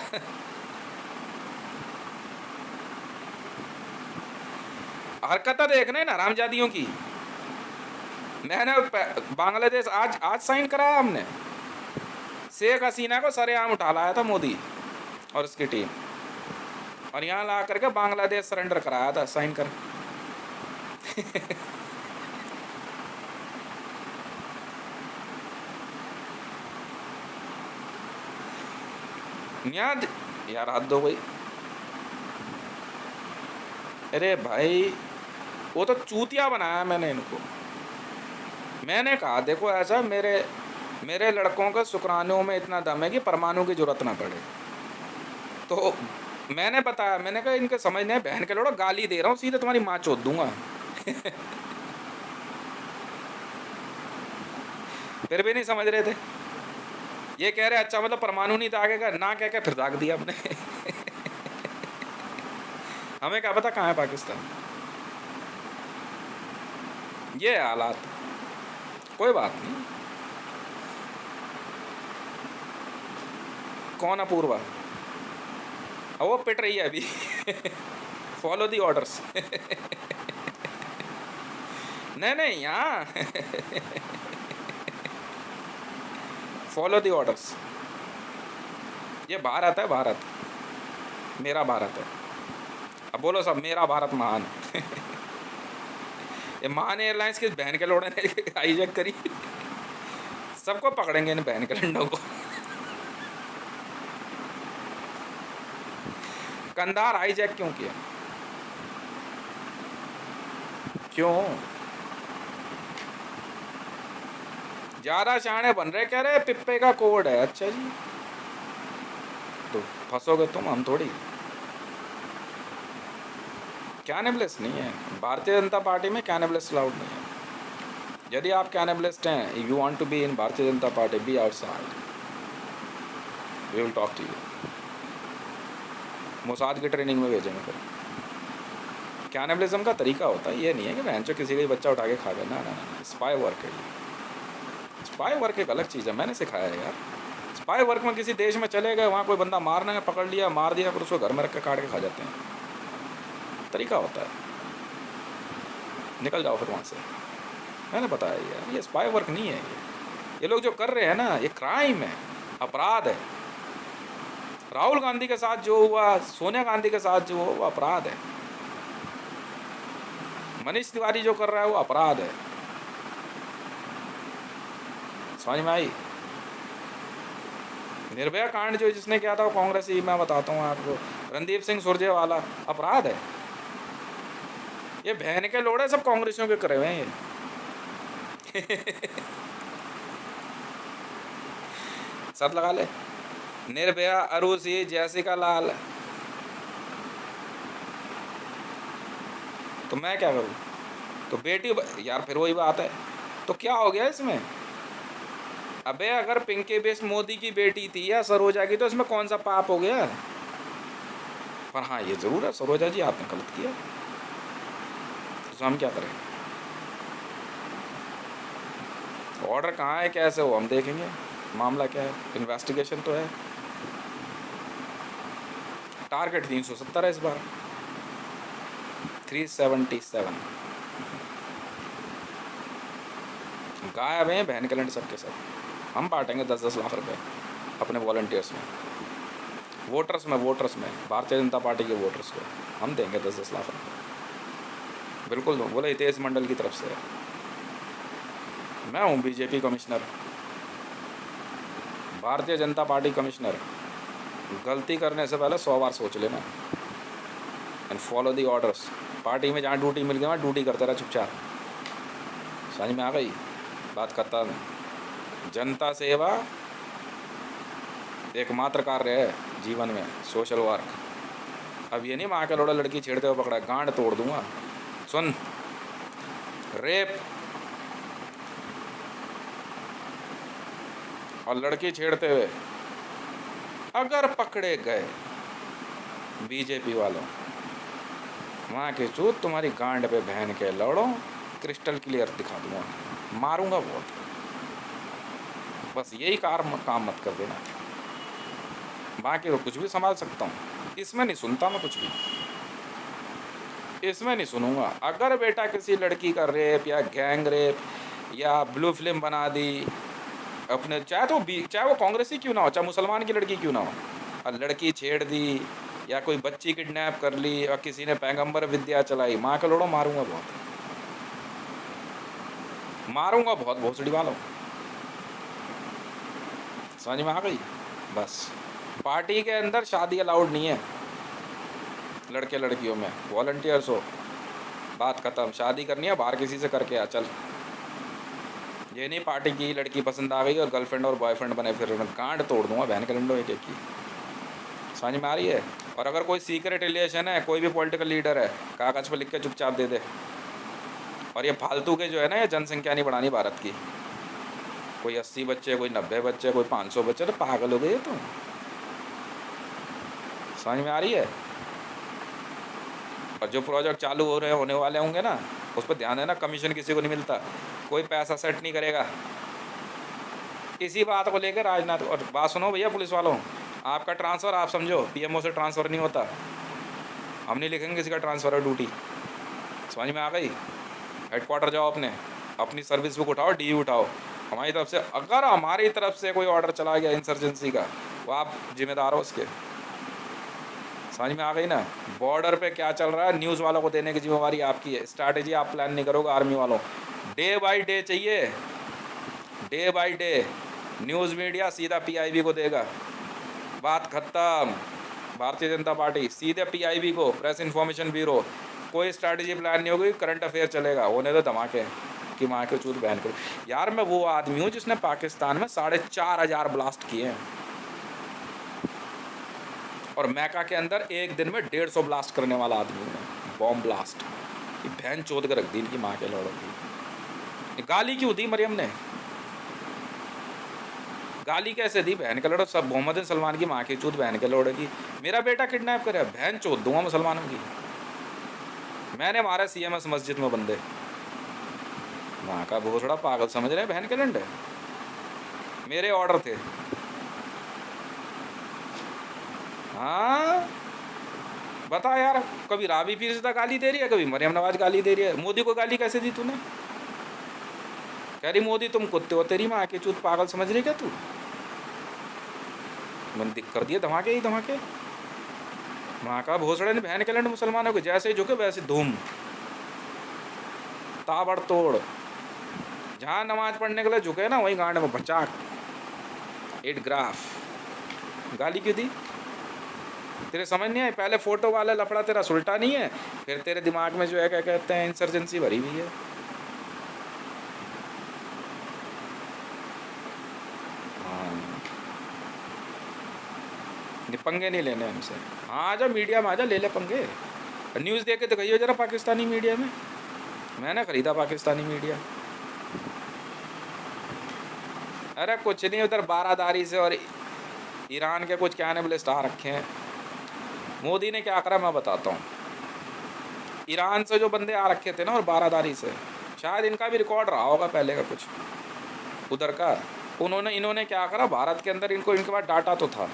हरकत देखना है ना रामजादियों की। मैंने बांग्लादेश आज आज साइन कराया हमने, शेख हसीना को सरेआम उठा लाया था मोदी और उसकी टीम, और यहाँ ला करके बांग्लादेश सरेंडर कराया था साइन कर। याद यार हद हो गई। अरे भाई वो तो चूतिया बनाया मैंने इनको। मैंने कहा देखो ऐसा, मेरे मेरे लड़कों के शुक्राणुओं में इतना दम है कि परमाणु की जरूरत ना पड़े। तो मैंने बताया, मैंने कहा इनके समझने बहन के लड़ो, गाली दे रहा हूँ सीधे तुम्हारी माँ चोद दूंगा। फिर भी नहीं समझ रहे थे। ये कह रहे अच्छा मतलब परमाणु नहीं दागेगा ना, कह के फिर दाग दिया हमने। हमें क्या पता कहाँ है पाकिस्तान। ये हालात, कोई बात नहीं। कौन अपूर्वा? वो पिट रही है अभी। Follow the orders. नहीं नहीं यहाँ। Follow the orders. ये भारत है, भारत मेरा भारत है। अब बोलो सब, मेरा भारत महान। ये महान एयरलाइंस किस बहन के लोड़े ने हाईजैक करी? सबको पकड़ेंगे इन बहन के लंडों को। कंधार हाईजैक क्यों किया? क्यों? ज्यादा शाणे बन रहे, कह रहे पिप्पे का कोड है। अच्छा जी, तो फंसोगे तुम, हम थोड़ी। कैनिबलिस्ट नहीं है, भारतीय जनता पार्टी में कैनिबलिस्ट अलाउड नहीं है। यदि आप कैनिबलिस्ट हैं, you want to be in Bharatiya Janata Party, be outside, we will talk to you. Mossad की ट्रेनिंग में भेजेंगे फिर। कैनिबलिज्म का तरीका होता है, ये नहीं है कि बहन चो किसी का ही बच्चा उठा के खा गया, ना ना ना, स्पाई वर्क है ये। स्पाई वर्क एक अलग चीज़ है, मैंने सिखाया है यार। स्पाई वर्क में किसी देश में चले गए, वहाँ कोई बंदा मारना है, पकड़ लिया, मार दिया, फिर उसको घर में रख के काट के खा जाते हैं, तरीका होता है। निकल जाओ फिर वहाँ से, मैंने बताया यार, ये स्पाई वर्क नहीं है। ये लोग जो कर रहे हैं ना, ये क्राइम है, अपराध है। राहुल गांधी के साथ जो हुआ, सोनिया गांधी के साथ जो हुआ, वो अपराध है। मनीष तिवारी जो कर रहा है वो अपराध है। समझ में आई? निर्भया कांड जो जिसने किया था वो कांग्रेस ही, मैं बताता हूँ आपको, रणदीप सिंह सुरजेवाला, अपराध है। ये बहन के लोड़े सब कांग्रेसियों के करे हुए हैं ये। शर्त लगा ले, निर्भया, अरुषि, जैसिका लाल, तो मैं क्या करूँ? तो बेटी यार, फिर वही बात है, तो क्या हो गया इसमें? अबे अगर पिंकी बिस्क मोदी की बेटी थी या सरोजा की, तो इसमें कौन सा पाप हो गया? पर हाँ ये जरूर है, सरोजा जी आपने गलत किया, तो हम क्या करें? ऑर्डर कहाँ है, कैसे हो, हम देखेंगे, मामला क्या है, इन्वेस्टिगेशन तो है। टारगेट 370 है इस बार, 377 गायब हैं बहन कैलेंडर सबके सब। हम बांटेंगे 10-10 लाख रुपए अपने वॉलंटियर्स में, वोटर्स में, भारतीय जनता पार्टी के वोटर्स को हम देंगे 10-10 लाख रुपये, बिल्कुल दूँ। बोले हितेश मंडल की तरफ से है। मैं हूँ बीजेपी कमिश्नर, भारतीय जनता पार्टी कमिश्नर। गलती करने से पहले 100 बार सोच लेना and follow the orders. Party में जहाँ ड्यूटी मिल गई वहाँ ड्यूटी करते रहा चुपचाप। समझ में आ गई बात? खत्म। जनता सेवा एकमात्र कार्य है जीवन में, सोशल वर्क। अब ये नहीं माँ का लोड़ा लड़की छेड़ते हुए पकड़ा, गांड तोड़ दूंगा। सुन, रेप और लड़की छेड़ते हुए अगर पकड़े गए बीजेपी वालों, वहाँ के चूत तुम्हारी गांड पे बहन के लौड़ो क्रिस्टल क्लियर दिखा दूंगा, मारूंगा बहुत। बस यही काम मत कर देना, बाकी तो कुछ भी संभाल सकता हूँ। इसमें नहीं सुनता मैं कुछ भी, इसमें नहीं सुनूंगा। अगर बेटा किसी लड़की का रेप या गैंग रेप या ब्लू फिल्म बना दी अपने, चाहे वो कांग्रेसी क्यों ना हो, चाहे मुसलमान की लड़की क्यों ना हो, और लड़की छेड़ दी या कोई बच्ची किडनैप कर ली और किसी ने पैगंबर विद्या चलाई, माँ का लोड़ो मारूंगा बहुत, मारूंगा बहुत, भोसड़ी वालों। समझ में आ गई? बस पार्टी के अंदर शादी अलाउड नहीं है, लड़के लड़कियों में वॉलंटियर्स हो, बात खत्म। शादी करनी है बाहर किसी से करके आ, चल। ये नहीं पार्टी की लड़की पसंद आ गई और गर्लफ्रेंड और बॉयफ्रेंड बने फिर गांड तोड़ दूंगा बहन के लंडो एक एक की। समझ में आ रही है? और अगर कोई सीक्रेट रिलेशन है, कोई भी पॉलिटिकल लीडर है, कागज़ पर लिख के चुपचाप दे दे। और ये फालतू के जो है ना, ये जनसंख्या नहीं बढ़ानी भारत की, कोई 80 बच्चे, कोई 90 बच्चे, कोई 500 बच्चे, तो पागल हो गए तो। समझ में आ रही है? और जो प्रोजेक्ट चालू हो रहे होने वाले होंगे ना, उस पर ध्यान देना, कमीशन किसी को नहीं मिलता, कोई पैसा सेट नहीं करेगा। इसी बात को लेकर राजनाथ, और बात सुनो भैया पुलिस वालों, आपका ट्रांसफ़र आप समझो पीएमओ से ट्रांसफ़र नहीं होता, हम नहीं लिखेंगे किसी का ट्रांसफ़र है ड्यूटी। समझ में आ गई? हेडक्वार्टर जाओ, अपनी सर्विस बुक उठाओ, डी उठाओ, हमारी तरफ से। अगर हमारी तरफ से कोई ऑर्डर चला गया इंसर्जेंसी का, वो आप जिम्मेदार हो उसके। समझ में आ गई ना? बॉर्डर पे क्या चल रहा है न्यूज़ वालों को देने की जिम्मेवारी आपकी है। स्ट्रैटेजी आप प्लान नहीं करोगे आर्मी वालों, डे बाय डे चाहिए, day by day news media सीधा पीआईबी को देगा, बात खत्म। भारतीय जनता पार्टी सीधे पीआईबी को, प्रेस इन्फॉर्मेशन ब्यूरो। कोई स्ट्रैटेजी प्लान नहीं होगी, करंट अफेयर चलेगा, होने दो धमाके कि माँ के चूत बहन करो। यार मैं वो आदमी हूँ जिसने पाकिस्तान में 4,500 ब्लास्ट किए हैं, और मैका के अंदर एक दिन में 150 ब्लास्ट करने वाला आदमी हूँ मैं। Bomb blast. ये बहन चोद के रख दी इनकी माँ के लौड़ों की। गाली क्यों दी मरियम ने? गाली कैसे दी बहन के लौड़ो? सब मोहम्मद बिन सलमान की माँ की चूत बहन के लौड़े की। मेरा बेटा किडनैप करे, बहन चोद दूंगा मुसलमानों की। मैंने मारा CMS मस्जिद में बंदे। माँ का भोसड़ा पागल समझ रहे हैं बहन के लंडे। मेरे ऑर्डर थे। हाँ बता यार, कभी राबी पीरज़ादा गाली दे रही है, कभी मरियम नवाज गाली दे रही है। मोदी को गाली कैसे दी तूने? कह रही मोदी तुम कुत्ते हो, तेरी माँ की चूत, पागल समझ रही क्या तू? मैंने दिख कर दिए धमाके ही धमाके। माँ का भोसड़े ने बहन के लंड मुसलमानों को जैसे ही झुके वैसे धूम ताबड़तोड़। जहाँ नमाज पढ़ने के लिए झुके ना वहीं गांड में बचाक 8 ग्राफ। गाली क्यों दी? तेरे समझ नहीं आई? पहले फ़ोटो वाला लफड़ा तेरा सुलटा नहीं है, फिर तेरे दिमाग में जो है क्या कहते हैं इंसर्जेंसी भरी हुई है। पंगे नहीं लेने हमसे। हाँ आजा मीडिया में, आजा ले ले पंगे। न्यूज़ देख के दिखाइए जरा पाकिस्तानी मीडिया में। मैंने ख़रीदा पाकिस्तानी मीडिया। अरे कुछ नहीं, उधर बारादारी से और ईरान के कुछ कैनिबलिस्ट आ रखे हैं। मोदी ने क्या करा मैं बताता हूँ। ईरान से जो बंदे आ रखे थे ना और बारादारी से, शायद इनका भी रिकॉर्ड रहा होगा पहले का कुछ उधर का। इन्होंने क्या करा, भारत के अंदर इनके पास डाटा तो था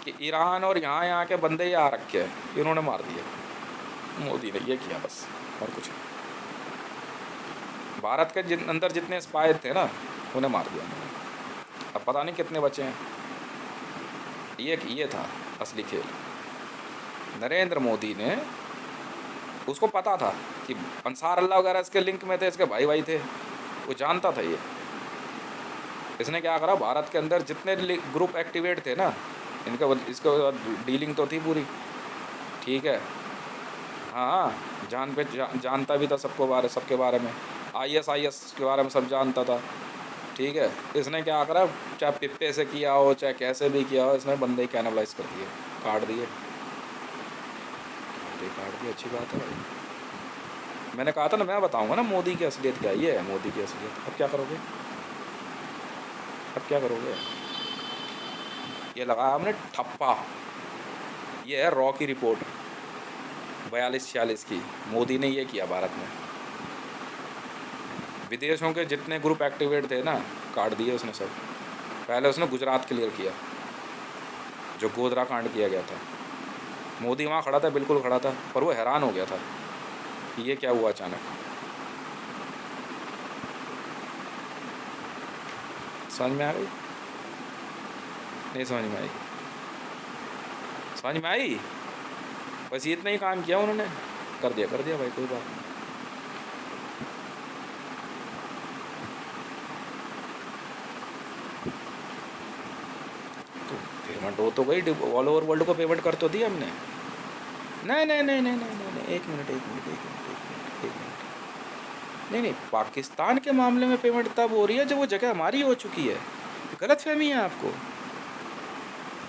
कि ईरान और यहाँ के बंदे ही आ रखे हैं, इन्होंने मार दिए। मोदी ने ये किया बस, और कुछ। भारत के अंदर जितने स्पाई थे ना उन्हें मार दिया। अब पता नहीं कितने बचे हैं। ये था असली खेल। नरेंद्र मोदी ने, उसको पता था कि अंसार अल्लाह वगैरह इसके लिंक में थे, इसके भाई थे, वो जानता था ये। इसने क्या करा, भारत के अंदर जितने ग्रुप एक्टिवेट थे ना इनका, इसको डीलिंग तो थी पूरी, ठीक है। हाँ जानता भी था सबके बारे में। IS के बारे में सब जानता था, ठीक है। इसने क्या करा, चाहे पिप्पे से किया हो चाहे कैसे भी किया हो, इसने बंदे कैनबलाइज कर दिए, काट दिए। अच्छी बात है भाई। मैंने कहा था ना, मैं बताऊंगा ना मोदी की असलियत क्या है। ये है मोदी की असलियत। अब क्या करोगे? ये लगा हमने ठप्पा। ये है रॉ की रिपोर्ट 42-46 की। मोदी ने ये किया भारत में। विदेशों के जितने ग्रुप एक्टिवेट थे ना काट दिए उसने सब। पहले उसने गुजरात क्लियर किया, जो गोधरा कांड किया गया था। मोदी वहाँ खड़ा था, बिल्कुल खड़ा था, पर वो हैरान हो गया था कि ये क्या हुआ अचानक। समझ में आ गई? नहीं समझ में आई? समझ में आई? बस इतना ही काम किया उन्होंने, कर दिया भाई, कोई बात नहीं। तो पेमेंट हो तो गई, ऑल ओवर वर्ल्ड को पेमेंट कर तो दी हमने। नहीं, एक मिनट। नहीं, पाकिस्तान के मामले में पेमेंट तब हो रही है जब वो जगह हमारी हो चुकी है। गलत फहमी है आपको।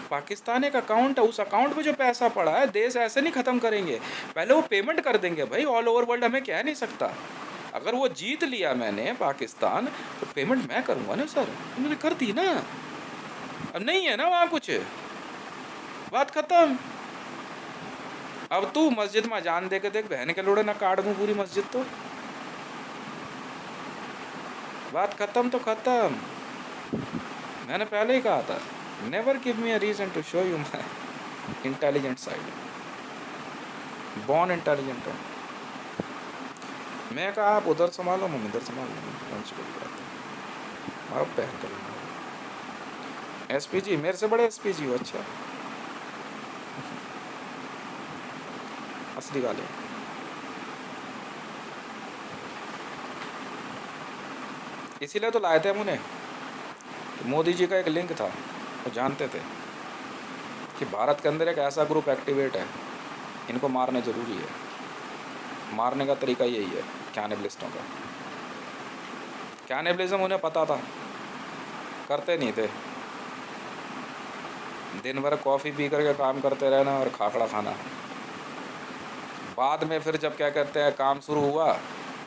पाकिस्तान एक अकाउंट है, उस अकाउंट में जो पैसा पड़ा है, देश ऐसे नहीं ख़त्म करेंगे, पहले वो पेमेंट कर देंगे भाई। ऑल ओवर वर्ल्ड हमें कह नहीं सकता। अगर वो जीत लिया मैंने पाकिस्तान, तो पेमेंट मैं करूँगा ना सर। मैंने कर दी ना, अब नहीं है ना वहाँ कुछ, बात ख़त्म। अब तू मस्जिद में जान दे के देख, बहन के लोड़े ना काट दूँ पूरी मस्जिद, तो बात ख़त्म। तो ख़त्म। मैंने पहले ही कहा था, never give me a reason to show you my intelligent side. Born intelligent है। मैं कहा आप उधर संभालो, हम इधर संभाल लेंगे, कौन सी बड़ी बात है। आप पहन कर SPG, मेरे से बड़े SPG हो। अच्छा, असली वाले। इसीलिए तो लाए थे हम उन्हें। मोदी जी का एक लिंक था, वो जानते थे कि भारत के अंदर एक ऐसा ग्रुप एक्टिवेट है, इनको मारना ज़रूरी है। मारने का तरीका यही है, कैनिबलिस्टों का। कैनिबलिज्म उन्हें पता था, करते नहीं थे। दिन भर कॉफ़ी पी करके काम करते रहना और खाकड़ा खाना। बाद में फिर जब क्या कहते हैं काम शुरू हुआ,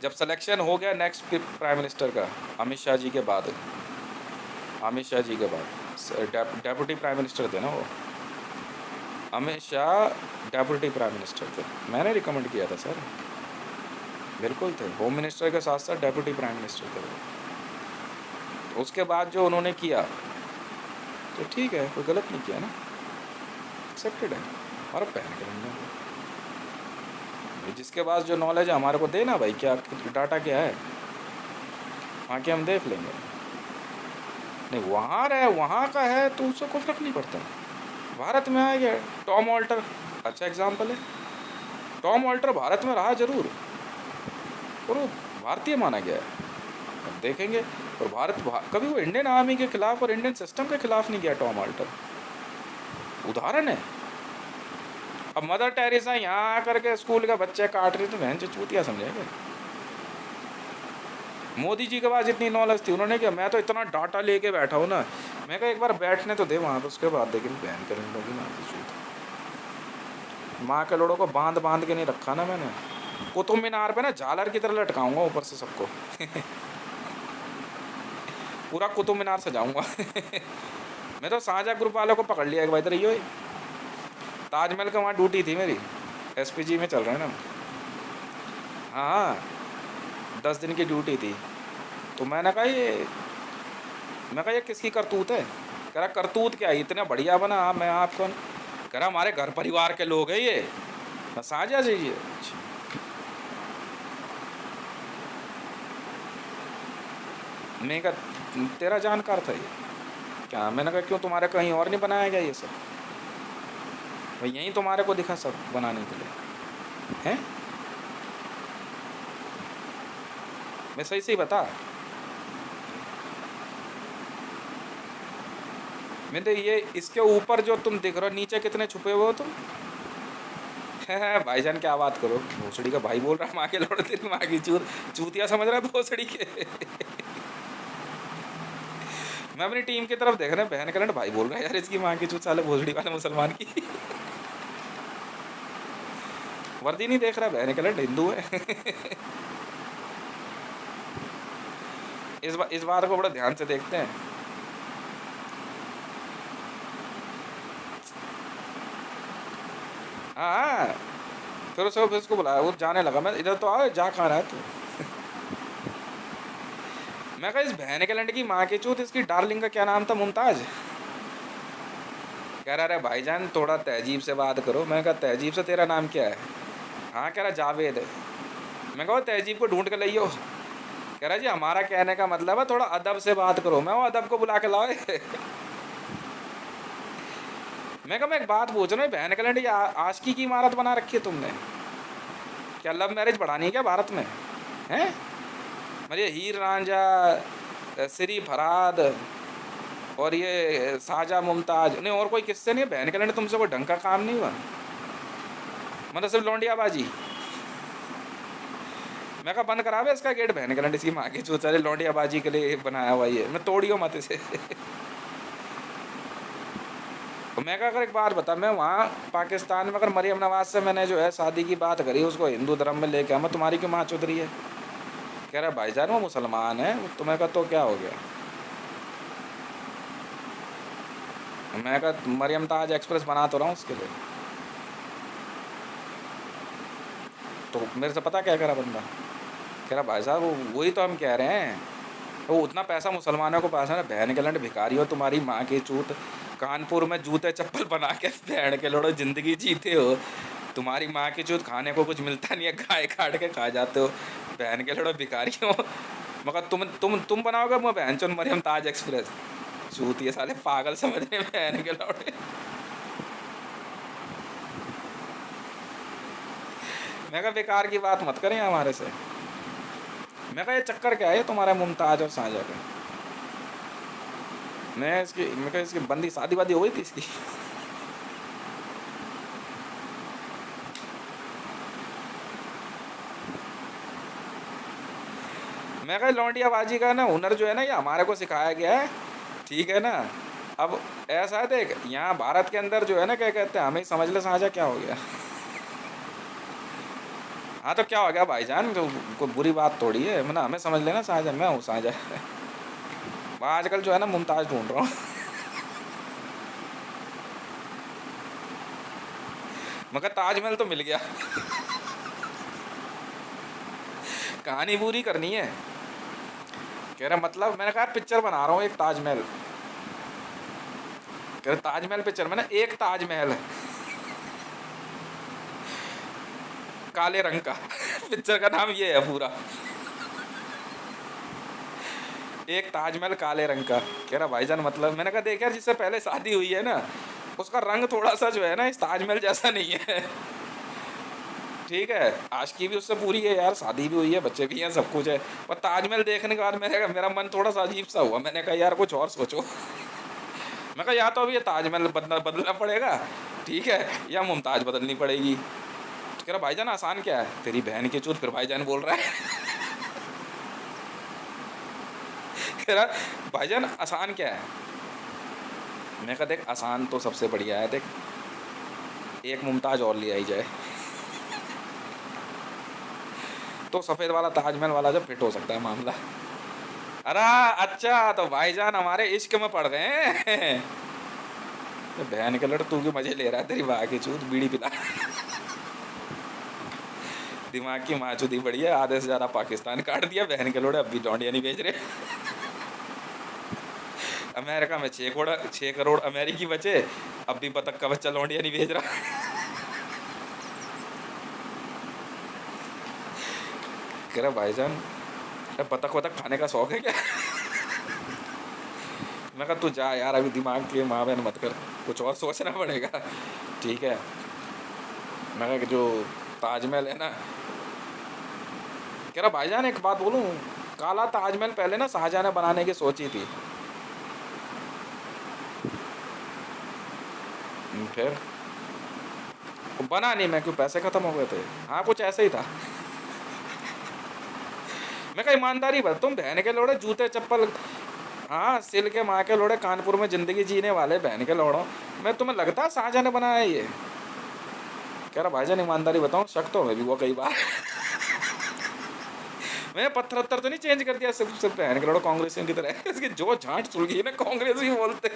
जब सिलेक्शन हो गया नेक्स्ट प्राइम मिनिस्टर का, अमित शाह जी के बाद, अमित शाह जी के बाद डेप्यूटी प्राइम मिनिस्टर थे ना वो, Amit Shah deputy prime minister थे, मैंने रिकमेंड किया था सर, बिल्कुल थे, होम मिनिस्टर के साथ साथ डेप्यूटी प्राइम मिनिस्टर थे वो। उसके बाद जो उन्होंने किया तो ठीक है, कोई गलत नहीं किया ना, एक्सेप्टेड है, और पहन करेंगे जिसके पास जो नॉलेज है हमारे को देना भाई, क्या डाटा क्या है वहाँ के हम देख लेंगे। नहीं वहाँ रहे, वहाँ का है तो उससे कोई फर्क नहीं पड़ता। भारत में आ गया टॉम ऑल्टर, अच्छा एग्जाम्पल है, टॉम ऑल्टर भारत में रहा जरूर और वो भारतीय माना गया है, अब देखेंगे। और कभी वो इंडियन आर्मी के खिलाफ और इंडियन सिस्टम के खिलाफ नहीं गया टॉम ऑल्टर, उदाहरण है। अब मदर टेरेसा यहाँ आकर के स्कूल का बच्चे काट रही, तो बहन चूतिया समझेंगे। मोदी जी के पास इतनी नॉलेज थी, उन्होंने क्या, मैं तो इतना डाटा लेके बैठा हूँ ना, मैं कहा एक बार बैठने तो दे वहाँ पर, उसके बाद लेकिन बहन करेंगे ना चूत। माँ के लोड़ों को बांध बांध के नहीं रखा ना मैंने, कुतुब मीनार पे ना झालर की तरह लटकाऊंगा ऊपर से सबको पूरा कुतुब मीनार सजाऊंगा मैं तो शाहजहाँ ग्रुप वालों को पकड़ लिया एक बार, इधर ही हो, ताजमहल का वहाँ ड्यूटी थी मेरी, एसपीजी में चल रहा है ना, हाँ 10 दिन की ड्यूटी थी। तो मैं कहा ये किसकी करतूत है, कह रहा करतूत क्या है, इतना बढ़िया बना मैं आपको, कह रहा हमारे घर परिवार के लोग हैं ये, शाहजहाँ जी। मैं कहा तेरा जानकार था ये क्या, मैंने कहा क्यों तुम्हारे कहीं और नहीं बनाया गया ये सब, भाई यहीं तुम्हारे को दिखा सब बनाने के लिए हैं, मैं सही सही बता। मैं तो ये इसके ऊपर जो तुम दिख रहे हो, नीचे कितने छुपे हुए हो तुम भाईजान क्या बात करो, भोसड़ी का भाई बोल रहा है, माँ के लौड़े तेरी माँ की चूतिया समझ रहा है भोसड़ी के मैं अपनी टीम की तरफ देख रहे हैं, बहन करंट भाई बोल रहे हैं, यार इसकी माँ की चूत साले भोसड़ी वाले मुसलमान की वर्दी नहीं देख रहा, बहन करंट हिंदू है इस बात को बड़ा ध्यान से देखते हैं। हाँ फिर उसको बुलाया, वो जाने लगा, मैं इधर तो आओ, जा कहाँ रहा है तू मैं कहा इस बहन के लंड की माँ की चूत, इसकी डार्लिंग का क्या नाम था, मुमताज। कह रहा अरे भाईजान थोड़ा तहजीब से बात करो। मैं कहा तहजीब से तेरा नाम क्या है, हाँ कह रहा जावेद है। मैं कहा तहजीब को ढूंढ के लाइयो। कह रहा जी हमारा कहने का मतलब है थोड़ा अदब से बात करो। मैं वो अदब को बुला के लाए मैं कहा मैं एक बात पूछ रहा हूँ, बहन के लंड आशिकी की इमारत बना रखी है तुमने, क्या लव मैरिज बढ़ानी है क्या भारत में हैं? मुझे हीर रांझा, श्री फरहाद और ये शाहजहाँ मुमताज, नहीं और कोई किस्से नहीं है? बहन के लंड तुमसे कोई ढंग का काम नहीं हुआ, मतलब सिर्फ लौंडियाबाजी। मैं कहा बंद करावे इसका गेट, बहन के लंड इसकी माँ की चूत, सारे लौंडियाबाजी के लिए बनाया हुआ ये, मैं तोड़ियो मत इसे तो मैं कहा अगर एक बात बता, मैं वहाँ पाकिस्तान में अगर मरियम नवाज से मैंने जो है शादी की बात करी, उसको हिंदू धर्म में लेके आया, मैं तुम्हारी क्यों माँ चुद रही है? कह रहा भाईजान वो मुसलमान है। तो मैं कहा तो क्या हो गया? मैं कहा मरियम ताज एक्सप्रेस बना तो रहा हूँ उसके लिए। तो मेरे से पता क्या करा बंदा, कह रहा भाई साहब वही तो हम कह रहे हैं, वो उतना पैसा मुसलमानों को पास है ना, बहन के लंड भिखारी हो तुम्हारी माँ की चूत, कानपुर में जूते चप्पल बना के बहन के लड़ो ज़िंदगी जीते हो, तुम्हारी माँ की चूत खाने को कुछ मिलता नहीं है, गाय काट के खा जाते हो, बहन के लड़ो भिखारी हो। मगर तुम बनाओगे मैं बहन चुन मरियम ताज एक्सप्रेस, चूत ये साले पागल समझ रहे बहन के लौड़े। मैं कहा बेकार की बात मत करें हमारे से। मैं कहा ये चक्कर क्या है तुम्हारा मुमताज और शाहजहाँ का? मैं कहा इसकी बंदी शादी वादी हो गई थी इसकी? मैं कहा लौंडियाबाजी का ना हुनर जो है ना, ये हमारे को सिखाया गया है, ठीक है ना। अब ऐसा है देख, यहाँ भारत के अंदर जो है ना क्या कहते हैं, हमें समझ ले शाहजहाँ क्या हो गया हाँ तो क्या हो गया भाईजान, तो कोई बुरी बात थोड़ी है, मैंने हमें समझ लेना साझा, मैं हूँ साझा। मैं आजकल जो है ना मुमताज़ ढूंढ रहा हूँ। मगर ताजमहल तो मिल गया। कहानी पूरी करनी है। कह रहा मतलब, मैंने कहा पिक्चर बना रहा हूँ एक ताजमहल। कह रहे ताजमहल पिक्चर, मैंने एक ताजमहल है काले रंग का। पिक्चर का नाम ये है पूरा, एक ताजमहल काले रंग का। कह रहा भाईजान मतलब, मैंने कहा देख यार, जिससे पहले शादी हुई है ना, उसका रंग थोड़ा सा जो है ना इस ताजमहल जैसा नहीं है। ठीक है, आशिकी भी उससे पूरी है यार, शादी भी हुई है, बच्चे भी हैं, सब कुछ है। पर ताजमहल देखने के बाद मेरा मन थोड़ा सा अजीब सा हुआ। मैंने कहा यार कुछ और सोचो। मैं कहा या तो अभी ये ताजमहल बदलना पड़ेगा, ठीक है, या मुमताज बदलनी पड़ेगी। तो कह रहा भाईजान आसान क्या है, तेरी बहन की चूत, फिर भाईजान बोल रहा है। कह रहा भाईजान आसान क्या है। मैं कहा देख आसान तो सबसे बढ़िया है, देख एक मुमताज और ले आई जाए, तो सफ़ेद वाला ताजमहल वाला जब फिट हो सकता है मामला। अरे अच्छा, तो भाईजान हमारे इश्क में पड़ गए हैं। तो बहन के लड़, तू के मजे ले रहा है, तेरी माँ की चूत बीड़ी पिला। दिमाग की माचूदी बढ़ी है, आधे से ज़्यादा पाकिस्तान काट दिया, बहन के लोड़े अब भी लौंडिया नहीं बेच रहे। अमेरिका में 6 करोड़ अमेरिकी बचे, अब भी बतख का बच्चा लौंडिया नहीं भेज रहा। कह रहा भाईजान बतख वतख खाने का शौक है क्या। मैं कहा तू जा यार, अभी दिमाग के माँ बहन मत कर, कुछ और सोचना पड़ेगा। ठीक है, मैं कहा कि जो ताजमहल है ना, कह रहा भाईजान एक बात बोलूं, काला ताजमहल पहले ना शाहजहां ने बनाने की सोची थी, फिर वो बना नहीं, मैं क्यों, पैसे ख़त्म हो गए थे। हाँ कुछ ऐसे ही था। मैं कहा ईमानदारी बस, तुम बहन के लोड़े जूते चप्पल, हाँ सिल के माँ के लोड़े कानपुर में ज़िंदगी जीने वाले बहन के लोड़ों, मैं तुम्हें लगता है शाहजहां ने बनाया है ये। कह रहा भाईजान ईमानदारी बताऊँ, शक तो हमें भी हुआ कई बार। मैं पत्थर उत्तर तो नहीं चेंज कर दिया सिर्फ बहन के लोड़ो कांग्रेसियों की तरह। इसकी जो झांट सुलगी ना कांग्रेसी बोलते।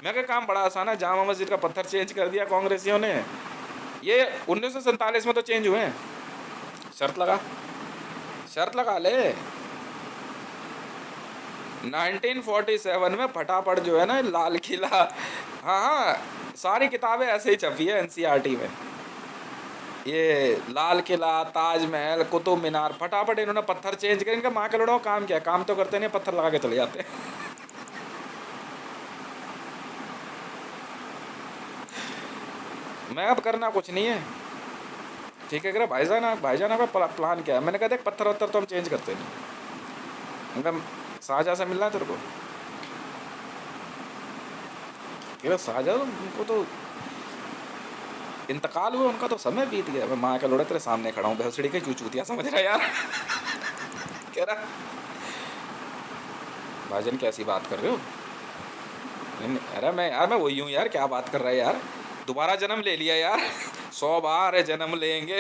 मैं क्या काम बड़ा आसान है, जामा मस्जिद का पत्थर चेंज कर दिया कांग्रेसियों ने, ये 1947 में तो चेंज हुए हैं। शर्त लगा, शर्त लगा ले। 1947 में फटाफट जो है ना लाल किला, हाँ हाँ सारी किताबें ऐसे ही छपी है एनसीईआरटी में, ये लाल किला, ताजमहल, कुतुब मीनार, फटाफट इन्होंने पत्थर चेंज कर, इनका माँ के लड़ाओ काम क्या है, काम तो करते नहीं, पत्थर लगा के चले जाते हैं। मैं अब करना कुछ नहीं है, ठीक है। कह रहा भाईजान आपका प्लान क्या है। मैंने कहा देख पत्थर वत्थर तो हम चेंज करते नहीं, मतलब शाहजहाँ से मिलना है तेरे को। कह रहा शाहजहाँ उनको तो इंतकाल हुआ, उनका तो समय बीत गया, मैं माँ का लोड़ा तेरे सामने खड़ा हूँ, भैंसड़ी के क्यों चूतिया समझ रहा है यार। कह रहा भाईजान कैसी बात कर रहे हो। अरे मैं वही हूँ यार, क्या बात कर रहा है यार, दोबारा जन्म ले लिया यार। 100 बार जन्म लेंगे,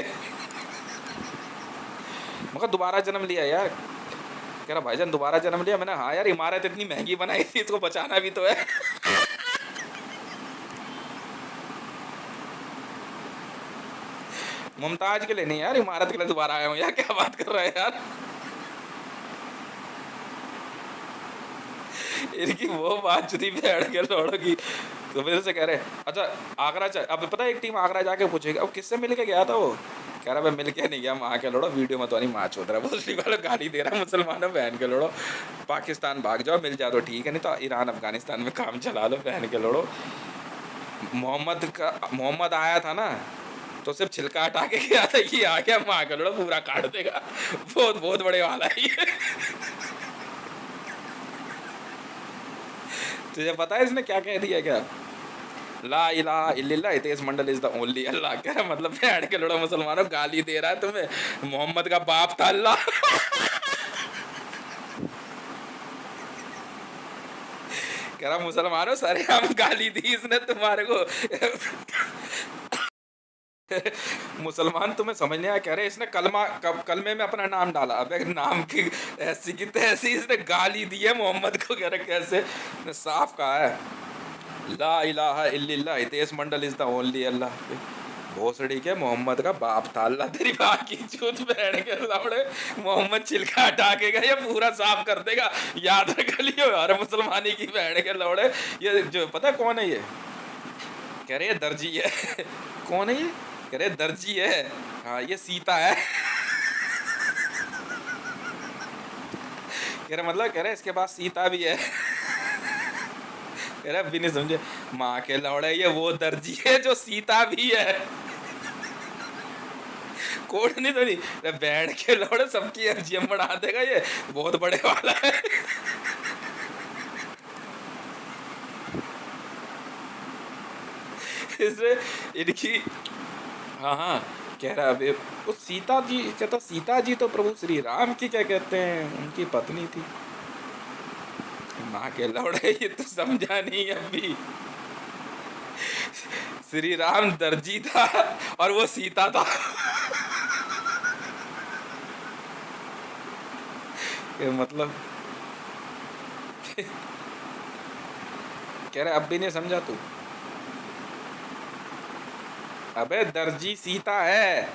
मगर दोबारा जन्म लिया यार। कह रहा भाईजान दोबारा जन्म लिया। मैंने हाँ यार, इमारत इतनी महंगी बनाई थी, इसको बचाना भी तो है। मुमताज के लिए नहीं यार, इमारत के लिए दोबारा आया हूँ यार, क्या बात कर रहा है यार। इनकी वो बात जुदी बैठ के लौड़ो की। तो फिर से कह रहे अच्छा आगरा अब पता है, एक टीम आगरा जाके पूछेगी अब किससे मिल के गया था वो। कह रहा मैं मिल के नहीं गया, माँ के लड़ो, वीडियो में तो नहीं माँ चोद रहा है, भोसड़ी वाला गाली दे रहा है मुसलमानों, बहन के लड़ो, पाकिस्तान भाग जाओ, मिल जाओ तो ठीक है, नहीं तो ईरान अफगानिस्तान में काम चला लो, बहन के लड़ो। मोहम्मद आया था ना, तो सिर्फ छिलका हटा के गया था, ये आ गया माँ के लड़ो पूरा काट देगा, बहुत बहुत बड़े वाला है ये। तुझे पता है इसने क्या कह दिया क्या, ला इलाहा इल्लल्लाह हितेश मंडल इज द ओनली अल्लाह। कह रहा मतलब भेड़ के लड़ो मुसलमानों, गाली दे रहा है तुम्हें, मोहम्मद का बाप था अल्लाह। कह रहा मुसलमानों सरेआम गाली दी इसने तुम्हारे को। मुसलमान तुम्हें समझ नहीं आया, कह रहे इसने कलमे में अपना नाम डाला। अबे नाम की ऐसी की तैसी इसने गाली दी है मोहम्मद को, कह रहे कैसे, ने साफ कहा है ला इलाहा इल्लल्लाह हितेश मंडल इज द ओनली अल्लाह। भोसड़ी के मोहम्मद का बाप था अल्लाह, तेरी बात की चूत बहन के लौड़े। मोहम्मद छिलका हटा के गया, ये पूरा साफ कर देगा, याद रख लियो हर मुसलमानी की बहन के लौड़े। ये जो पता है कौन है ये, कह रहे दर्जी है। कौन है ये, कह रहे दर्जी है। हाँ ये सीता है। कह रहे मतलब, कह रहे इसके पास सीता भी है। कह रहे अभी नहीं समझे, माँ के लौड़े ये वो दर्जी है जो सीता भी है। कोड नहीं तो नहीं, बैठ के लौड़े सबकी एफजीएम बढ़ा देगा, ये बहुत बड़े वाला है। इसलिए इनकी, हाँ हाँ, कह रहा अभी उस सीता जी, कहता सीता जी तो प्रभु श्री राम की क्या कहते हैं, उनकी पत्नी थी। माँ के लौड़े ये तो समझा नहीं अभी। श्री राम दर्जी था और वो सीता था। मतलब कह रहा अब भी नहीं समझा तू। अबे दर्जी सीता है।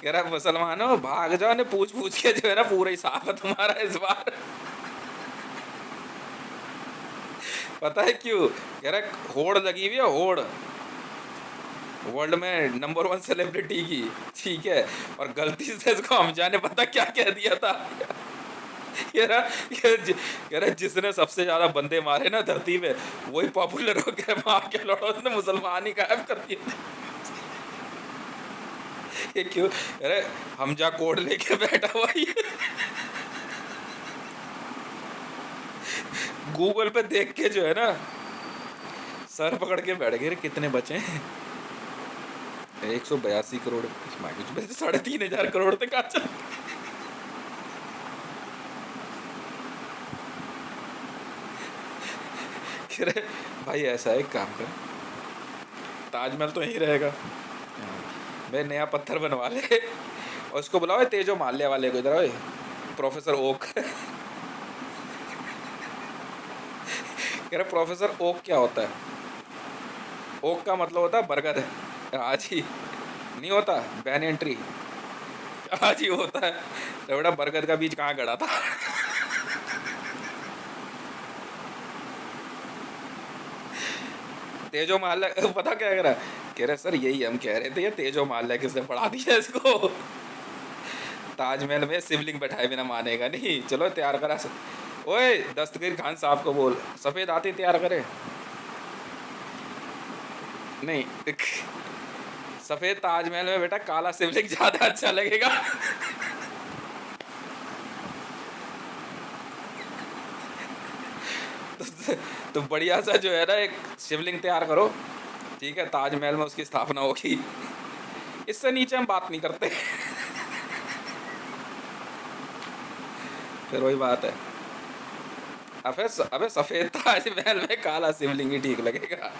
कह रहा मुसलमानों भाग जाओ, ने पूछ पूछ के जो है ना पूरा ही साफ है तुम्हारा इस बार। पता है क्यों, कह रहा होड़ लगी हुई है, होड़ वर्ल्ड में नंबर 1 सेलिब्रिटी की, ठीक है, और गलती से इसको हम जाने पता क्या कह दिया था। कह रहा जिसने सबसे ज्यादा बंदे मारे ना धरती में वही पॉपुलर हो गया, मार के लड़ो ने मुसलमान ही गायब कर दिए। ये क्यों, अरे हमजा कोड लेके बैठा हुआ ये। गूगल पे देख के जो है ना सर पकड़ के बैठ गए, कितने बचे हैं, 182 करोड़, 3,500 करोड़ तक आ चल। भाई ऐसा एक काम कर, ताजमहल तो यहीं रहेगा, मैं नया पत्थर बनवा ले और उसको बुलाओ तेजो माल्या वाले को इधर, प्रोफेसर ओक। कह रहे प्रोफेसर ओक क्या होता है, ओक का मतलब होता है बरगद। आज ही नहीं होता बैन एंट्री, आज ही होता है। तो बेटा बरगद का बीज कहाँ गड़ा था। तेजो माल्या पता क्या कह रहा, कह रहे सर यही हम कह रहे थे, ये तेजो माल्या किसने पढ़ा दिया इसको। ताजमहल में शिवलिंग बैठाए बिना मानेगा नहीं, चलो तैयार करा। ओए दस्तगीर खान साहब को बोल सफेद आती तैयार करे। नहीं सफेद ताजमहल में बेटा काला शिवलिंग ज्यादा अच्छा लगेगा। तो बढ़िया सा जो है ना एक शिवलिंग तैयार करो, ठीक है, ताजमहल में उसकी स्थापना होगी, इससे नीचे हम बात नहीं करते। फिर वही बात है, अबे सफेद ताजमहल में काला शिवलिंग ही ठीक लगेगा।